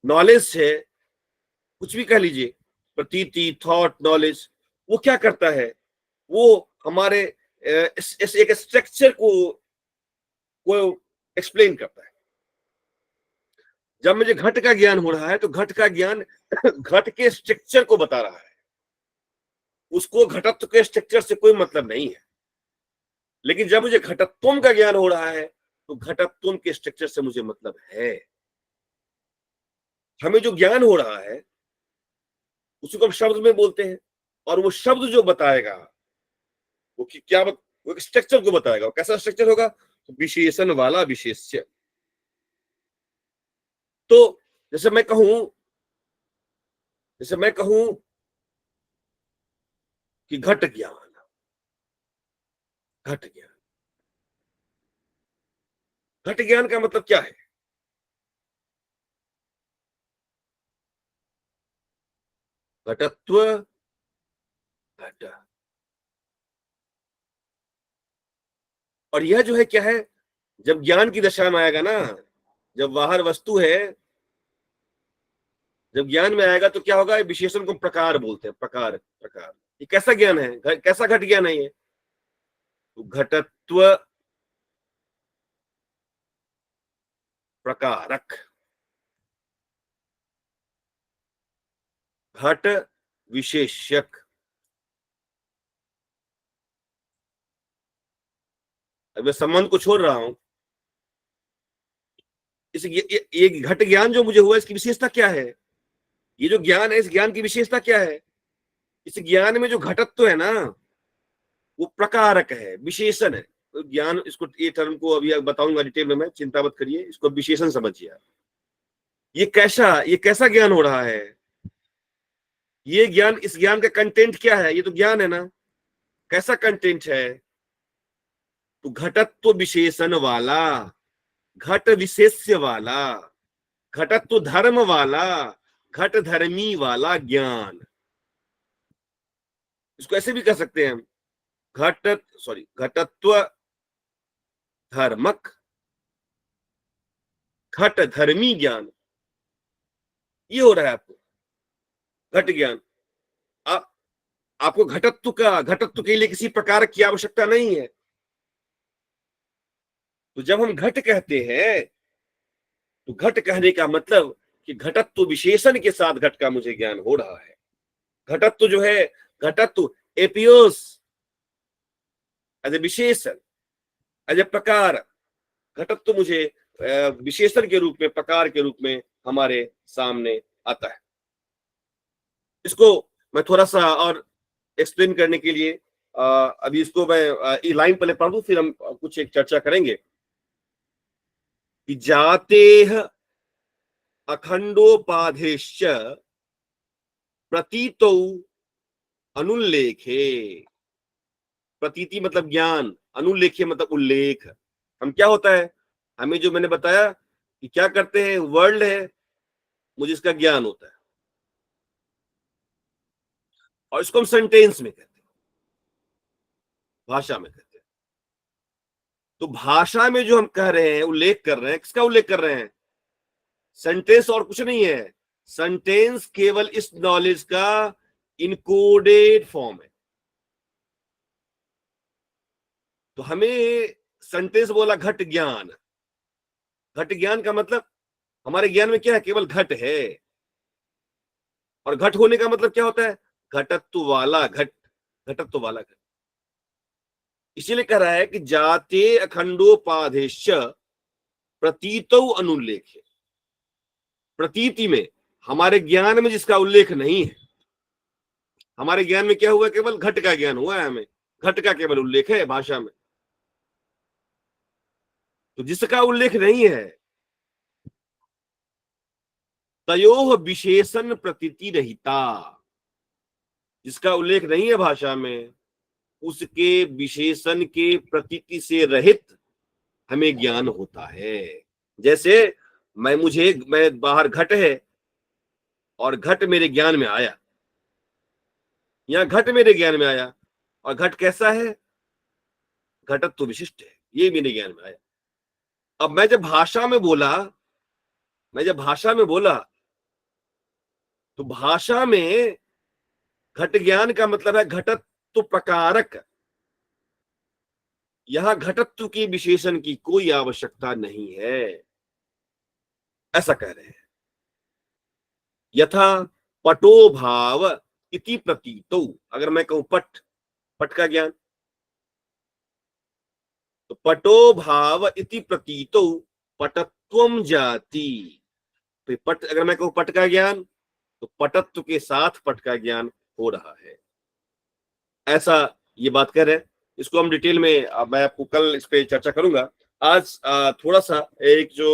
नॉलेज है, कुछ भी कह लीजिए, प्रतीति, थॉट, नॉलेज, वो क्या करता है, वो हमारे एक स्ट्रक्चर को एक्सप्लेन करता है। जब मुझे घट का ज्ञान हो रहा है तो घट का ज्ञान घट के स्ट्रक्चर को बता रहा है, उसको घटत्व के स्ट्रक्चर से कोई मतलब नहीं है। लेकिन जब मुझे घटत्वम का ज्ञान हो रहा है तो घटत्वम के स्ट्रक्चर से मुझे मतलब है। हमें जो ज्ञान हो रहा है उसको हम शब्द में बोलते हैं, और वो शब्द जो बताएगा वो क्या वो एक स्ट्रक्चर को बताएगा। वो कैसा स्ट्रक्चर होगा? तो विशेषण वाला विशेष्य। तो जैसे मैं कहूं कि घट ज्ञान, घट ज्ञान, घट ज्ञान का मतलब क्या है? घटत्व, घट, और यह जो है क्या है, जब ज्ञान की दशा में आएगा ना, जब बाहर वस्तु है, जब ज्ञान में आएगा तो क्या होगा? विशेषण को प्रकार बोलते हैं, प्रकार, प्रकार। ये कैसा ज्ञान है? कैसा घट ज्ञान है ये? तो घटत्व प्रकारक, घट विशेष्यक। अब मैं संबंध को छोड़ रहा हूं। ये घट ज्ञान जो मुझे हुआ, इसकी विशेषता क्या है? ये जो ज्ञान है, इस ज्ञान की विशेषता क्या है? इस ज्ञान में जो घटत्व है ना, वो प्रकारक है, विशेषण है। तो ज्ञान, इसको, ये टर्म को अभी बताऊंगा डिटेल में, मैं चिंता मत करिए, इसको विशेषण समझिए आप। ये कैसा ज्ञान हो रहा है? ये ज्ञान, इस ज्ञान का कंटेंट क्या है? ये तो ज्ञान है ना, कैसा कंटेंट है? तो घटत्व विशेषण वाला, घट विशेष्य वाला, घटत्व धर्म वाला, घट धर्मी वाला ज्ञान। इसको ऐसे भी कह सकते हैं हम, घटत्व धर्मक, घट धर्मी ज्ञान, ये हो रहा है आपको घट ज्ञान। आपको घटत्व के लिए किसी प्रकार की आवश्यकता नहीं है। तो जब हम घट कहते हैं तो घट कहने का मतलब कि घटत्व विशेषण के साथ घट का मुझे ज्ञान हो रहा है। घटत्व जो है, घटत्व एपियोस एज ए विशेषण, एज ए प्रकार। घटत्व मुझे विशेषण के रूप में, प्रकार के रूप में हमारे सामने आता है। इसको मैं थोड़ा सा और एक्सप्लेन करने के लिए अभी इसको मैं ये लाइन पहले पढ़ दूं, फिर हम कुछ एक चर्चा करेंगे कि जातेह अखंडोपाधेश्च प्रतीतौ अनुल्लेखे। प्रतीति मतलब ज्ञान, अनुल्लेखे मतलब उल्लेख। हम क्या होता है, हमें जो मैंने बताया कि क्या करते हैं, वर्ल्ड है, मुझे इसका ज्ञान होता है, और इसको हम सेंटेंस में कहते हैं, भाषा में कहते हैं। तो भाषा में जो हम कह रहे हैं, उल्लेख कर रहे हैं, किसका उल्लेख कर रहे हैं? सेंटेंस और कुछ नहीं है। सेंटेंस केवल इस नॉलेज का इनकोडेड फॉर्म है। तो हमें सेंटेंस बोला घट ज्ञान। घट ज्ञान का मतलब हमारे ज्ञान में क्या है? केवल घट है। और घट होने का मतलब क्या होता है? घटत्व वाला घट, घटत्व वाला घट। इसीलिए कह रहा है कि जाते अखंडोपाधेश प्रतीतौ अनुल्लेख। प्रतीति में, हमारे ज्ञान में जिसका उल्लेख नहीं है, हमारे ज्ञान में क्या हुआ? केवल घट का ज्ञान हुआ है, हमें घट का केवल उल्लेख है भाषा में। तो जिसका उल्लेख नहीं है, तयोः विशेषण प्रतीति रहिता। जिसका उल्लेख नहीं है भाषा में, उसके विशेषण के प्रतीति से रहित हमें ज्ञान होता है। जैसे मैं बाहर घट है और घट मेरे ज्ञान में आया, यहाँ घट मेरे ज्ञान में आया, और घट कैसा है? घटत्व विशिष्ट है, ये मेरे ज्ञान में आया। अब मैं जब भाषा में बोला तो भाषा में घट ज्ञान का मतलब है घटत्व प्रकारक। यहां घटत्व की विशेषण की कोई आवश्यकता नहीं है, ऐसा कह रहे हैं। यथा पटो भाव इति प्रतीतो, अगर मैं कहूं पट का ज्ञान, तो पटो भाव इति प्रतीतो पटत्वम जाति। तो पट, अगर मैं कहूं पट का ज्ञान, तो पटत्व के साथ पट का ज्ञान हो रहा है, ऐसा ये बात कर रहे हैं। इसको हम डिटेल में मैं आपको कल इस पे चर्चा करूंगा। आज थोड़ा सा एक जो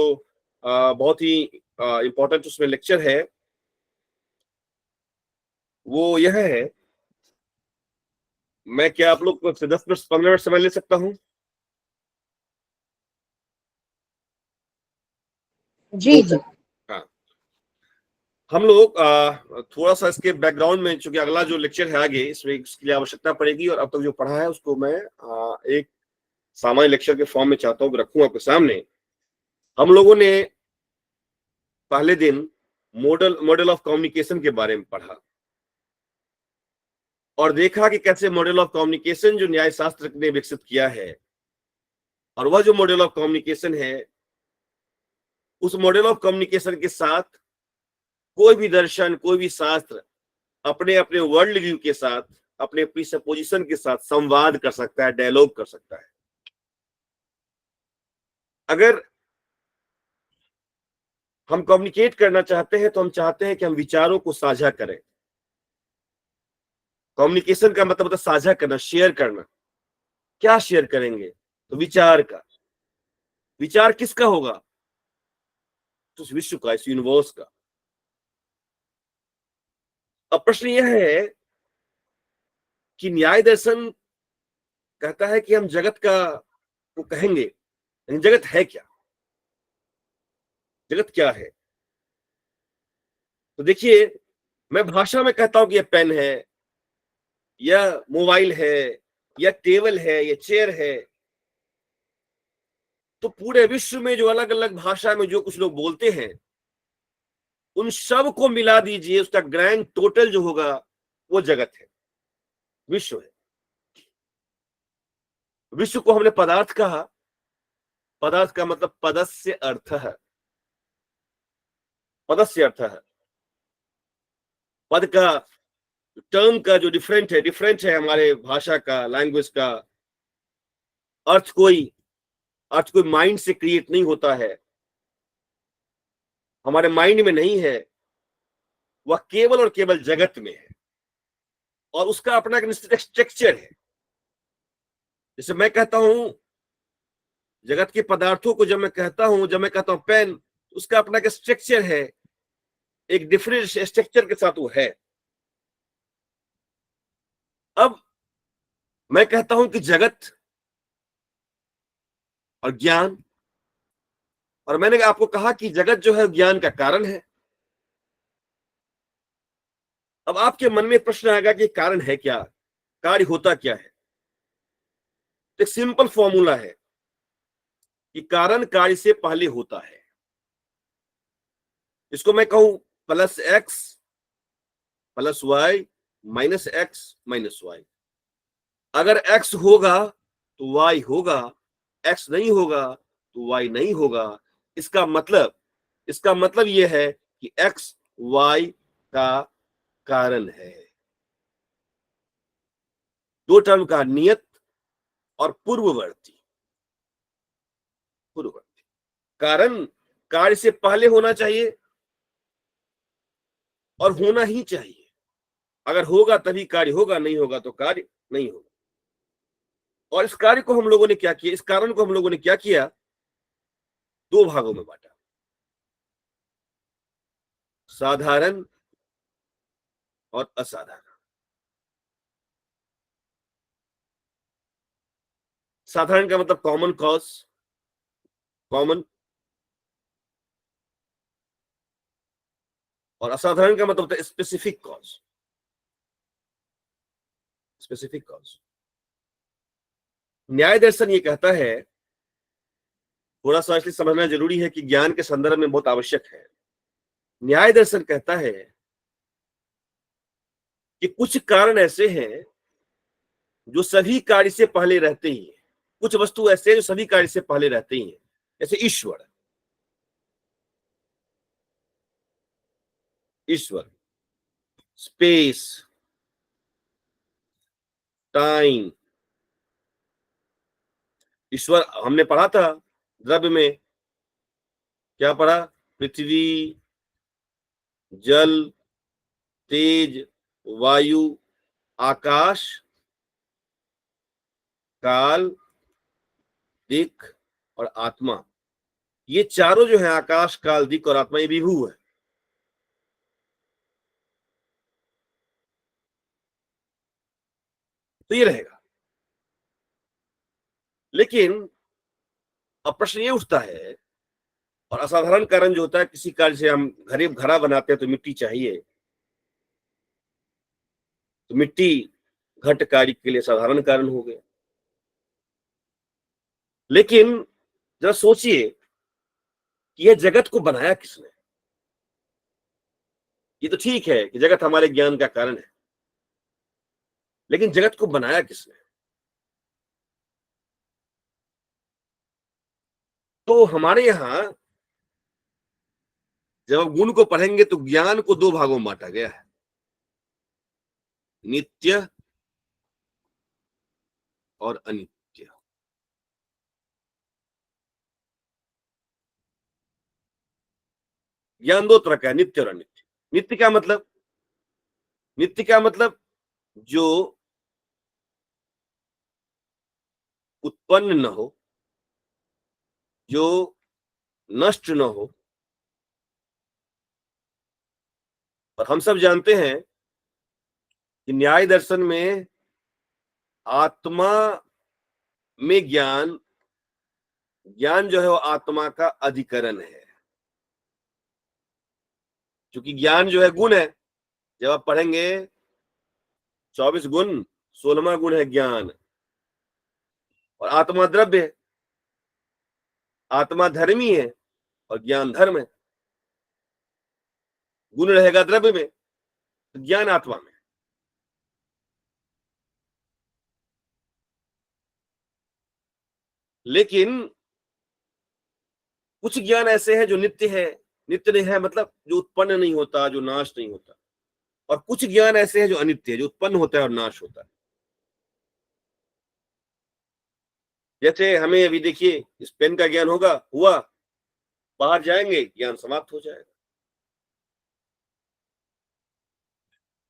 बहुत ही इंपॉर्टेंट उसमें लेक्चर है, वो यह है, मैं क्या आप लोग 10-15 मिनट समय ले सकता हूं? जी जी। हाँ, हम लोग थोड़ा सा इसके बैकग्राउंड में, चूंकि अगला जो लेक्चर है आगे, इसमें इसके लिए आवश्यकता पड़ेगी, और अब तक जो पढ़ा है उसको मैं एक सामान्य लेक्चर के फॉर्म में चाहता हूं कि रखूं आपके सामने। हम लोगों ने पहले दिन मॉडल ऑफ कम्युनिकेशन के बारे में पढ़ा और देखा कि कैसे मॉडल ऑफ कम्युनिकेशन जो न्याय शास्त्र ने विकसित किया है, और वह जो मॉडल ऑफ कम्युनिकेशन है, उस मॉडल ऑफ कम्युनिकेशन के साथ कोई भी दर्शन, कोई भी शास्त्र अपने अपने वर्ल्ड व्यू के साथ, अपने प्रीसपोजिशन के साथ संवाद कर सकता है, डायलॉग कर सकता है। अगर हम कम्युनिकेट करना चाहते हैं तो हम चाहते हैं कि हम विचारों को साझा करें। कम्युनिकेशन का मतलब होता है साझा करना, शेयर करना। क्या शेयर करेंगे? तो विचार का। विचार किसका होगा? तो इस विश्व का, इस यूनिवर्स का। अब प्रश्न यह है कि न्याय दर्शन कहता है कि हम जगत का को कहेंगे, लेकिन जगत है क्या? जगत क्या है? तो देखिए, मैं भाषा में कहता हूं कि यह पेन है, यह मोबाइल है, यह टेबल है, यह चेयर है। तो पूरे विश्व में जो अलग अलग भाषा में जो कुछ लोग बोलते हैं, उन सब को मिला दीजिए, उसका ग्रैंड टोटल जो होगा वो जगत है, विश्व है। विश्व को हमने पदार्थ कहा। पदार्थ का मतलब पदस्य अर्थ है। पदस्य अर्थ है, पद का, टर्म का जो डिफरेंट है हमारे भाषा का, लैंग्वेज का। अर्थ कोई माइंड से क्रिएट नहीं होता है, हमारे माइंड में नहीं है, वह केवल और केवल जगत में है, और उसका अपना एक निश्चित स्ट्रक्चर है। जैसे मैं कहता हूं जगत के पदार्थों को, जब मैं कहता हूं पेन, उसका अपना एक स्ट्रक्चर है, एक डिफरेंट स्ट्रक्चर के साथ वो है। अब मैं कहता हूं कि जगत और ज्ञान, और मैंने आपको कहा कि जगत जो है ज्ञान का कारण है। अब आपके मन में प्रश्न आएगा कि कारण है क्या, कार्य होता क्या है? एक सिंपल फॉर्मूला है कि कारण कार्य से पहले होता है। इसको मैं कहूं +x + y -x -y। अगर x होगा तो y होगा, x नहीं होगा तो y नहीं होगा। इसका मतलब यह है कि x y का कारण है। दो टर्म का, नियत और पूर्ववर्ती। कारण कार्य से पहले होना चाहिए और होना ही चाहिए। अगर होगा तभी कार्य होगा, नहीं होगा तो कार्य नहीं होगा। और इस कार्य को हम लोगों ने क्या किया, इस कारण को हम लोगों ने क्या किया, दो भागों में बांटा, साधारण और असाधारण। साधारण का मतलब कॉमन कॉज, कॉमन, और असाधारण का मतलब होता है स्पेसिफिक कॉज, स्पेसिफिक कॉज। न्याय दर्शन ये कहता है, थोड़ा सा इसलिए समझना जरूरी है कि ज्ञान के संदर्भ में बहुत आवश्यक है। न्याय दर्शन कहता है कि कुछ कारण ऐसे हैं जो सभी कार्य से पहले रहते ही हैं, कुछ वस्तु ऐसे हैं जो सभी कार्य से पहले रहते ही हैं, जैसे ईश्वर, ईश्वर, स्पेस, टाइम। ईश्वर हमने पढ़ा था द्रव्य में, क्या पढ़ा? पृथ्वी, जल, तेज, वायु, आकाश, काल, दिक और आत्मा। ये चारों जो है, आकाश, काल, दिक और आत्मा, ये विभू है। तो ये रहेगा। लेकिन अब प्रश्न ये उठता है, और असाधारण कारण जो होता है, किसी कार्य से हम घड़ा बनाते हैं तो मिट्टी चाहिए, तो मिट्टी घट कार्य के लिए साधारण कारण हो गया। लेकिन जरा सोचिए कि यह जगत को बनाया किसने? ये तो ठीक है कि जगत हमारे ज्ञान का कारण है, लेकिन जगत को बनाया किसने? तो हमारे यहां जब आप गुण को पढ़ेंगे तो ज्ञान को दो भागों में बांटा गया है, नित्य और अनित्य। ज्ञान दो तरह का है, नित्य और अनित्य। नित्य क्या मतलब? नित्य क्या मतलब? जो उत्पन्न न हो, जो नष्ट न हो। और हम सब जानते हैं कि न्याय दर्शन में आत्मा में ज्ञान, ज्ञान जो है वो आत्मा का अधिकरण है, क्योंकि ज्ञान जो है गुण है। जब आप पढ़ेंगे 24 गुण, 16वां गुण है ज्ञान, और आत्मा द्रव्य है, आत्मा धर्मी है और ज्ञान धर्म है। गुण रहेगा द्रव्य में, तो ज्ञान आत्मा में। लेकिन कुछ ज्ञान ऐसे हैं जो नित्य है, नित्य नहीं है मतलब जो उत्पन्न नहीं होता, जो नाश नहीं होता। और कुछ ज्ञान ऐसे हैं जो अनित्य है, जो उत्पन्न होता है और नाश होता है। जैसे हमें अभी देखिए, इस पेन का ज्ञान होगा, हुआ, बाहर जाएंगे ज्ञान समाप्त हो जाएगा।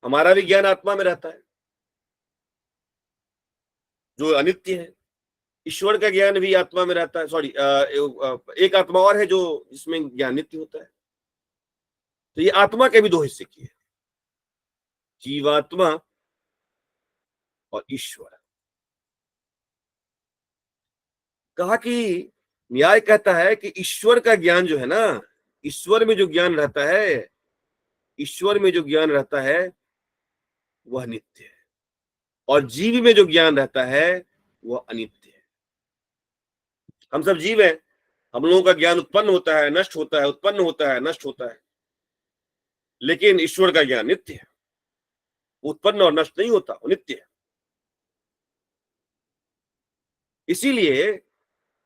हमारा भी ज्ञान आत्मा में रहता है जो अनित्य है। ईश्वर का ज्ञान भी आत्मा में रहता है। सॉरी, एक आत्मा और है जो जिसमें ज्ञान नित्य होता है। तो ये आत्मा के भी दो हिस्से की है, जीवात्मा और ईश्वर। कहा कि न्याय कहता है कि ईश्वर का ज्ञान जो है ना, ईश्वर में जो ज्ञान रहता है, ईश्वर में जो ज्ञान रहता है वह नित्य है, और जीव में जो ज्ञान रहता है वह अनित्य है। हम सब जीव हैं, हम लोगों का ज्ञान उत्पन्न होता है, नष्ट होता है, उत्पन्न होता है, नष्ट होता है। लेकिन ईश्वर का ज्ञान नित्य है, उत्पन्न और नष्ट नहीं होता, वो नित्य है। इसीलिए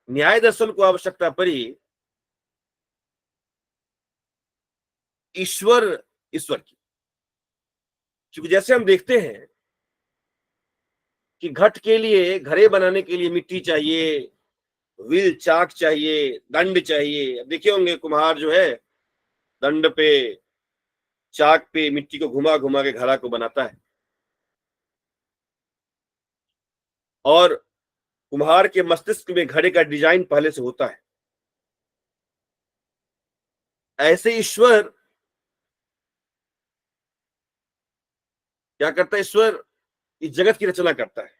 न्याय दर्शन को आवश्यकता पड़ी ईश्वर, ईश्वर की। क्योंकि जैसे हम देखते हैं कि घट के लिए, घड़े बनाने के लिए मिट्टी चाहिए, व्हील, चाक चाहिए, दंड चाहिए। अब देखे होंगे कुम्हार जो है दंड पे, चाक पे मिट्टी को घुमा घुमा के घड़ा को बनाता है। और कुम्हार के मस्तिष्क में घड़े का डिजाइन पहले से होता है। ऐसे ईश्वर क्या करता है? ईश्वर इस जगत की रचना करता है।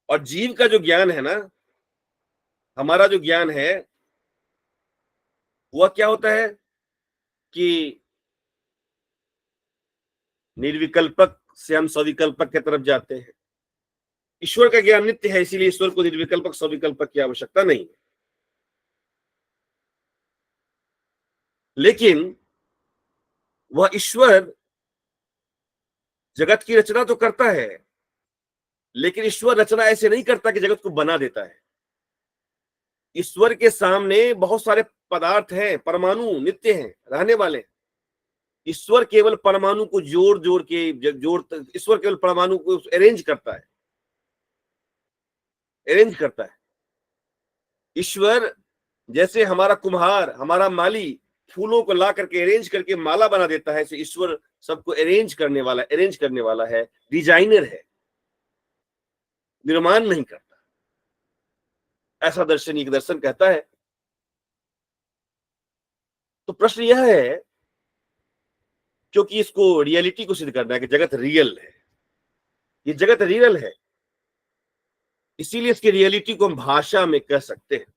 और जीव का जो ज्ञान है ना, हमारा जो ज्ञान है, वह क्या होता है कि निर्विकल्पक से हम सविकल्पक की तरफ जाते हैं। ईश्वर का ज्ञान नित्य है, इसीलिए ईश्वर को निर्विकल्पक सविकल्पक की आवश्यकता नहीं है। लेकिन वह ईश्वर जगत की रचना तो करता है, लेकिन ईश्वर रचना ऐसे नहीं करता कि जगत को बना देता है। ईश्वर के सामने बहुत सारे पदार्थ हैं, परमाणु नित्य हैं, रहने वाले। ईश्वर केवल परमाणु को जोड़ के ईश्वर केवल परमाणु को अरेंज करता है। ईश्वर जैसे हमारा कुम्हार, हमारा माली फूलों को ला करके अरेंज करके माला बना देता है, ऐसे ईश्वर सबको अरेंज करने वाला है, डिजाइनर है, निर्माण नहीं करता। ऐसा दार्शनिक दर्शन कहता है। तो प्रश्न यह है, क्योंकि इसको रियलिटी को सिद्ध करना है कि जगत रियल है, ये जगत रियल है, इसीलिए इसकी रियलिटी को हम भाषा में कह सकते हैं।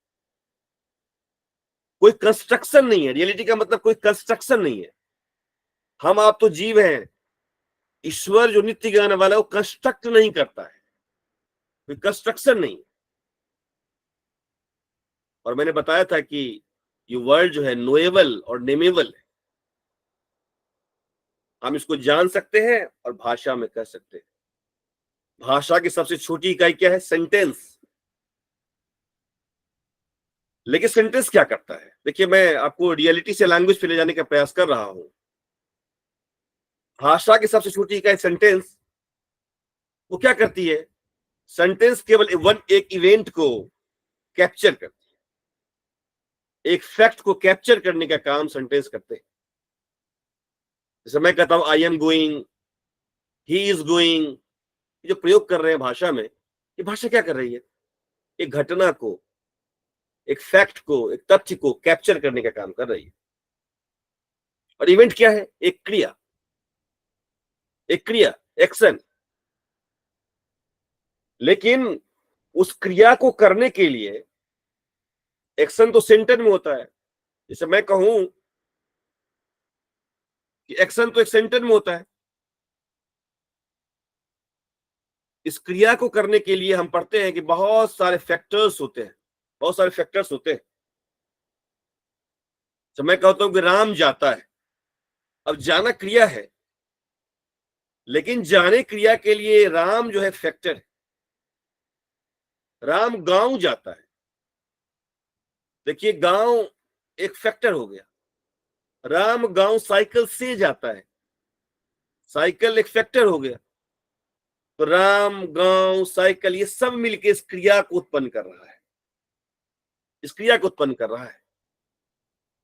कोई कंस्ट्रक्शन नहीं है, रियलिटी का मतलब कोई कंस्ट्रक्शन नहीं है। हम आप तो जीव हैं, ईश्वर जो नित्य ज्ञान वाला है वो कंस्ट्रक्ट नहीं करता है, कोई कंस्ट्रक्शन नहीं। और मैंने बताया था कि ये वर्ल्ड जो है नोएबल और नेमेबल है, हम इसको जान सकते हैं और भाषा में कह सकते हैं। भाषा की सबसे छोटी इकाई क्या है? सेंटेंस। लेकिन सेंटेंस क्या करता है? देखिए, मैं आपको रियलिटी से लैंग्वेज पे ले जाने का प्रयास कर रहा हूं। भाषा की सबसे छोटी इकाई सेंटेंस, वो क्या करती है? सेंटेंस केवल एक इवेंट को कैप्चर करती है, एक फैक्ट को कैप्चर करने का काम सेंटेंस करते हैं। जैसे मैं कहता हूं I am going, he is going, जो प्रयोग कर रहे हैं भाषा में, ये भाषा क्या कर रही है? एक घटना को, एक फैक्ट को, एक तथ्य को कैप्चर करने का काम कर रही है। और इवेंट क्या है? एक क्रिया, एक्शन। लेकिन उस क्रिया को करने के लिए एक्शन तो सेंटर में होता है। जैसे मैं कहूं कि एक्शन तो एक सेंटर में होता है। इस क्रिया को करने के लिए हम पढ़ते हैं कि बहुत सारे फैक्टर्स होते हैं। तो मैं कहता हूं कि राम जाता है, अब जाना क्रिया है, लेकिन जाने क्रिया के लिए राम जो है फैक्टर है। राम गांव जाता है, देखिए गांव एक फैक्टर हो गया। राम गांव साइकिल से जाता है, साइकिल एक फैक्टर हो गया। तो राम, गांव, साइकिल, ये सब मिलके इस क्रिया को उत्पन्न कर रहा है।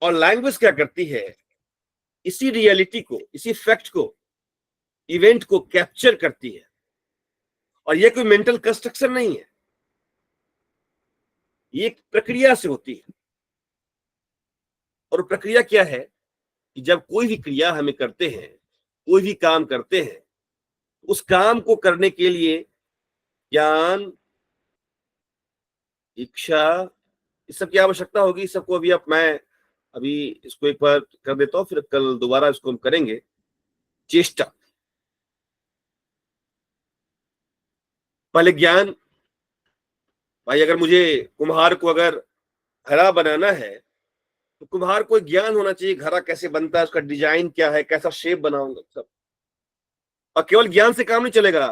और लैंग्वेज क्या करती है? इसी रियलिटी को, इसी फैक्ट को, इवेंट को कैप्चर करती है। और ये कोई मेंटल कंस्ट्रक्शन नहीं है, ये एक प्रक्रिया से होती है। और प्रक्रिया क्या है कि जब कोई भी क्रिया हमें करते हैं, कोई भी काम करते हैं, उस काम को करने के लिए ज्ञान, इच्छा, इस सब की आवश्यकता होगी। इस सबको मैं इसको एक बार कर देता हूं, फिर कल दोबारा इसको हम करेंगे। चेष्टा, पहले ज्ञान। भाई अगर मुझे कुम्हार को अगर घड़ा बनाना है, तो कुम्हार को ज्ञान होना चाहिए घड़ा कैसे बनता है, उसका डिजाइन क्या है, कैसा शेप बनाऊंगा, सब। और केवल ज्ञान से काम नहीं चलेगा,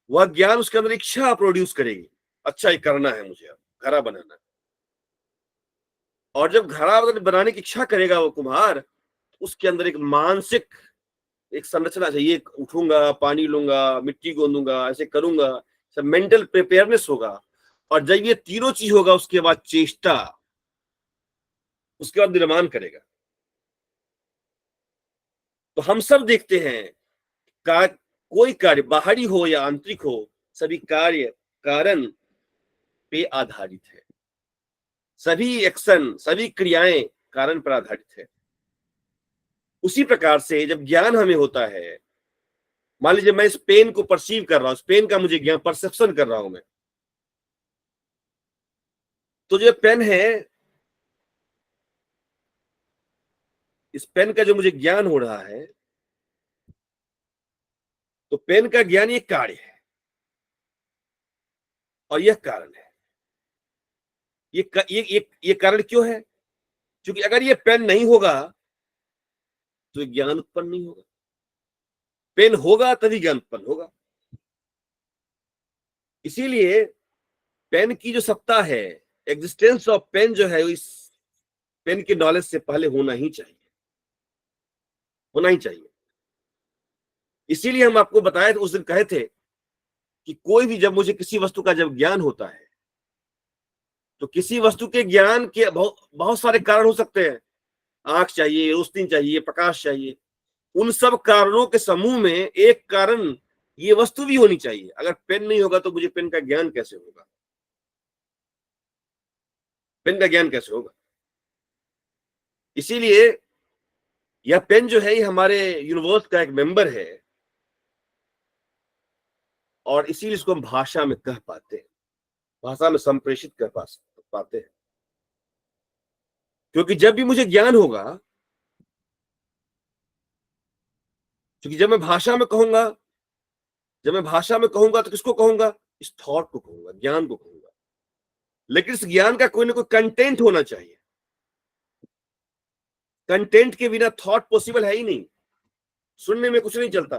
वह ज्ञान उसके अंदर इच्छा प्रोड्यूस करेगी। अच्छा, ये करना है मुझे, अब घड़ा बनाना है। और जब घड़ा बनाने की इच्छा करेगा वो कुम्हार, उसके अंदर एक मानसिक एक संरचना चाहिए। उठूंगा, पानी लूंगा, मिट्टी गोंदूंगा, ऐसे करूंगा, सब मेंटल प्रिपेयरनेस होगा। और जब ये तीनों चीज होगा, उसके बाद चेष्टा, उसके बाद निर्माण करेगा। तो हम सब देखते हैं कोई कार्य बाहरी हो या आंतरिक हो, सभी कार्य कारण पे आधारित है। सभी एक्शन, सभी क्रियाएं कारण पर आधारित है। उसी प्रकार से जब ज्ञान हमें होता है, मान लीजिए मैं इस पेन को परसीव कर रहा हूं, इस पेन का मुझे ज्ञान, परसेप्शन कर रहा हूं मैं, तो जो पेन है, इस पेन का जो मुझे ज्ञान हो रहा है, तो पेन का ज्ञान ये कार्य है और यह कारण है। ये कारण क्यों है? क्योंकि अगर ये पेन नहीं होगा तो ज्ञान उत्पन्न नहीं होगा। पेन होगा तभी ज्ञान उत्पन्न होगा। इसीलिए पेन की जो सत्ता है, एग्जिस्टेंस ऑफ पेन जो है, इस पेन के नॉलेज से पहले होना ही चाहिए, होना ही चाहिए। इसीलिए हम आपको बताए थे, उस दिन कहे थे कि कोई भी, जब मुझे किसी वस्तु का जब ज्ञान होता है, तो किसी वस्तु के ज्ञान के बहुत सारे कारण हो सकते हैं। आंख चाहिए, रोशनी चाहिए, प्रकाश चाहिए। उन सब कारणों के समूह में एक कारण ये वस्तु भी होनी चाहिए। अगर पेन नहीं होगा तो मुझे पेन का ज्ञान कैसे होगा? पेन का ज्ञान कैसे होगा? इसीलिए यह पेन जो है, ये हमारे यूनिवर्स का एक मेंबर है, और इसीलिए इसको हम भाषा में कह पाते हैं, भाषा में संप्रेषित कर पाते हैं। क्योंकि जब भी मुझे ज्ञान होगा, क्योंकि जब मैं भाषा में कहूंगा, तो किसको कहूंगा? इस थॉट को कहूंगा, ज्ञान को कहूंगा। लेकिन इस ज्ञान का कोई ना कोई कंटेंट होना चाहिए। कंटेंट के बिना थॉट पॉसिबल है ही नहीं, सुनने में कुछ नहीं चलता।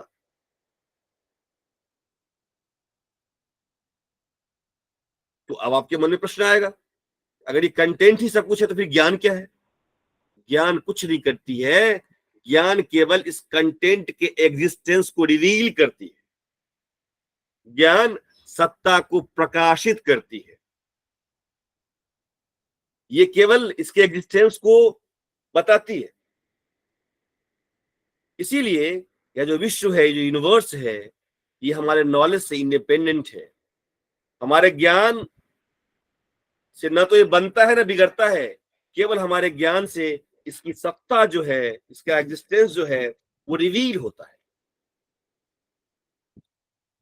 तो अब आपके मन में प्रश्न आएगा, अगर ये कंटेंट ही सब कुछ है तो फिर ज्ञान क्या है? ज्ञान कुछ नहीं करती है, ज्ञान केवल इस कंटेंट के एग्जिस्टेंस को रिवील करती है। ज्ञान सत्ता को प्रकाशित करती है। ये केवल इसके एग्जिस्टेंस को बताती है। इसीलिए यह जो विश्व है, जो यूनिवर्स है, ये हमारे नॉलेज से इंडिपेंडेंट है। हमारे ज्ञान से न तो ये बनता है न बिगड़ता है, केवल हमारे ज्ञान से इसकी सत्ता जो है, इसका एग्जिस्टेंस जो है, वो रिवील होता है।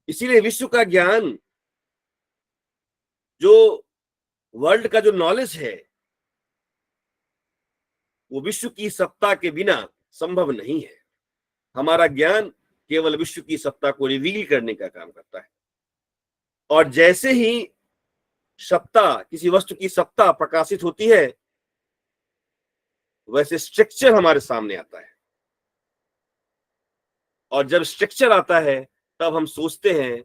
इसीलिए विश्व का ज्ञान, जो वर्ल्ड का जो नॉलेज है, वो विश्व की सत्ता के बिना संभव नहीं है। हमारा ज्ञान केवल विश्व की सत्ता को रिवील करने का काम करता है। और जैसे ही सत्ता, किसी वस्तु की सत्ता प्रकाशित होती है, वैसे स्ट्रक्चर हमारे सामने आता है। और जब स्ट्रक्चर आता है, तब हम सोचते हैं,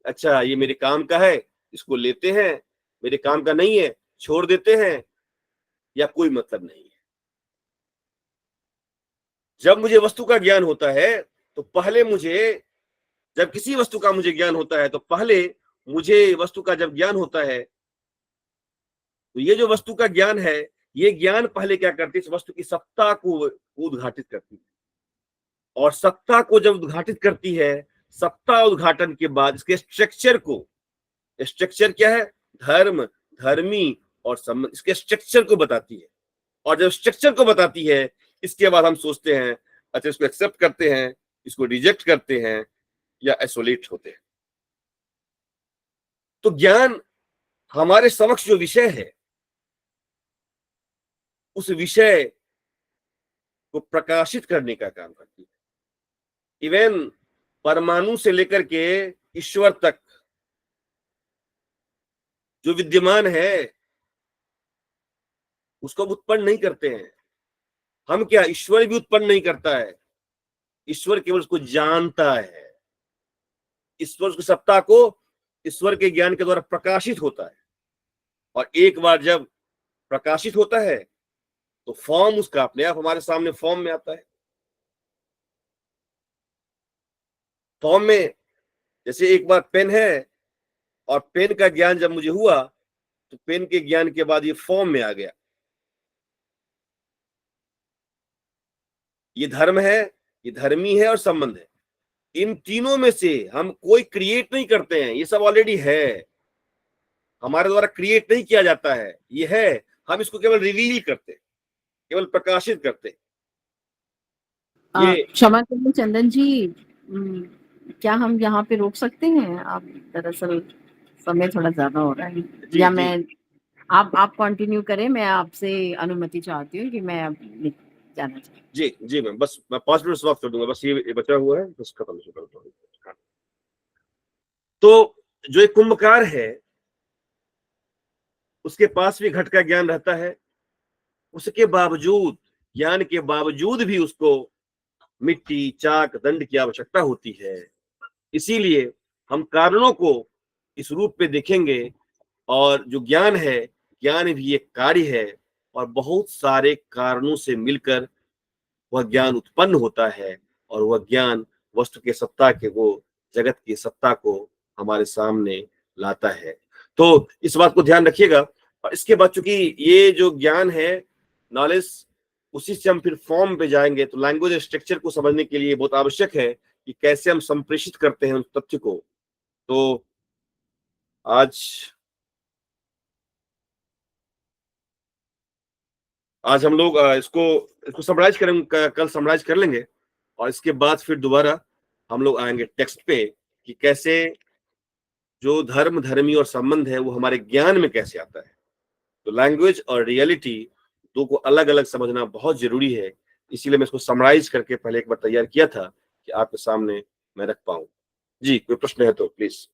अच्छा ये मेरे काम का है, इसको लेते हैं, मेरे काम का नहीं है, छोड़ देते हैं, या कोई मतलब नहीं है। जब मुझे वस्तु का ज्ञान होता है, तो पहले मुझे, जब किसी वस्तु का मुझे ज्ञान होता है, तो पहले मुझे वस्तु का जब ज्ञान होता है, तो ये जो वस्तु का ज्ञान है, ये ज्ञान पहले क्या करती है? इस वस्तु की सत्ता को उद्घाटित करती है। और सत्ता को जब उद्घाटित करती है, सत्ता उद्घाटन के बाद इसके स्ट्रक्चर को, स्ट्रक्चर क्या है? धर्म, धर्मी और संबंध, इसके स्ट्रक्चर को बताती है। और जब स्ट्रक्चर को बताती है, इसके बाद हम सोचते हैं, अच्छा इसको एक्सेप्ट करते हैं, इसको रिजेक्ट करते हैं, या आइसोलेट होते हैं। तो ज्ञान हमारे समक्ष जो विषय है, उस विषय को प्रकाशित करने का काम करती है। इवन परमाणु से लेकर के ईश्वर तक जो विद्यमान है, उसको हम उत्पन्न नहीं करते हैं। हम क्या, ईश्वर भी उत्पन्न नहीं करता है। ईश्वर केवल उसको जानता है। ईश्वर की सत्ता को ईश्वर के ज्ञान के द्वारा प्रकाशित होता है। और एक बार जब प्रकाशित होता है, तो फॉर्म उसका अपने आप हमारे सामने फॉर्म में आता है। फॉर्म में, जैसे एक बार पेन है, और पेन का ज्ञान जब मुझे हुआ, तो पेन के ज्ञान के बाद ये फॉर्म में आ गया। ये धर्म है, ये धर्मी है, और संबंध है। इन तीनों में से हम कोई क्रिएट नहीं करते हैं, ये सब ऑलरेडी है, हमारे द्वारा क्रिएट नहीं किया जाता है, ये है। हम इसको केवल रिवील करते हैं, केवल प्रकाशित करते हैं। ये क्षमा करें चंदन जी, क्या हम यहाँ पे रोक सकते हैं? आप दरअसल समय थोड़ा ज्यादा हो रहा है, जी या जी मैं आप कंटिन्यू करें, मैं आपसे अनुमति चाहती हूँ कि मैं अब जाना चाहती हूँ। जी जी मैम, बस मैं 5 मिनट समाप्त कर दूंगा, बस ये बचा हुआ है, बस खत्म करता हूँ। हाँ। तो जो एक कुंभकार है उसके पास भी घट का ज्ञान रहता है, उसके बावजूद, ज्ञान के बावजूद भी उसको मिट्टी, चाक, दंड की आवश्यकता होती है। इसीलिए हम कारणों को इस रूप में देखेंगे, और जो ज्ञान है, ज्ञान भी एक कार्य है, और बहुत सारे कारणों से मिलकर वह ज्ञान उत्पन्न होता है, और वह ज्ञान वस्तु के सत्ता के, वो जगत की सत्ता को हमारे सामने लाता है। तो इस बात को ध्यान रखिएगा। और इसके बाद चूंकि ये जो ज्ञान है, नॉलेज, उसी से हम फिर फॉर्म पे जाएंगे, तो लैंग्वेज स्ट्रक्चर को समझने के लिए बहुत आवश्यक है कि कैसे हम संप्रेषित करते हैं उस तथ्य को। तो आज आज हम लोग इसको इसको समराइज करेंगे, कल समराइज कर लेंगे, और इसके बाद फिर दोबारा हम लोग आएंगे टेक्स्ट पे कि कैसे जो धर्म, धर्मी और संबंध है वो हमारे ज्ञान में कैसे आता है। तो लैंग्वेज और रियलिटी दो को अलग अलग समझना बहुत जरूरी है। इसीलिए मैं इसको समराइज करके पहले एक बार तैयार किया था कि आपके सामने मैं रख पाऊं। जी, कोई प्रश्न है तो प्लीज।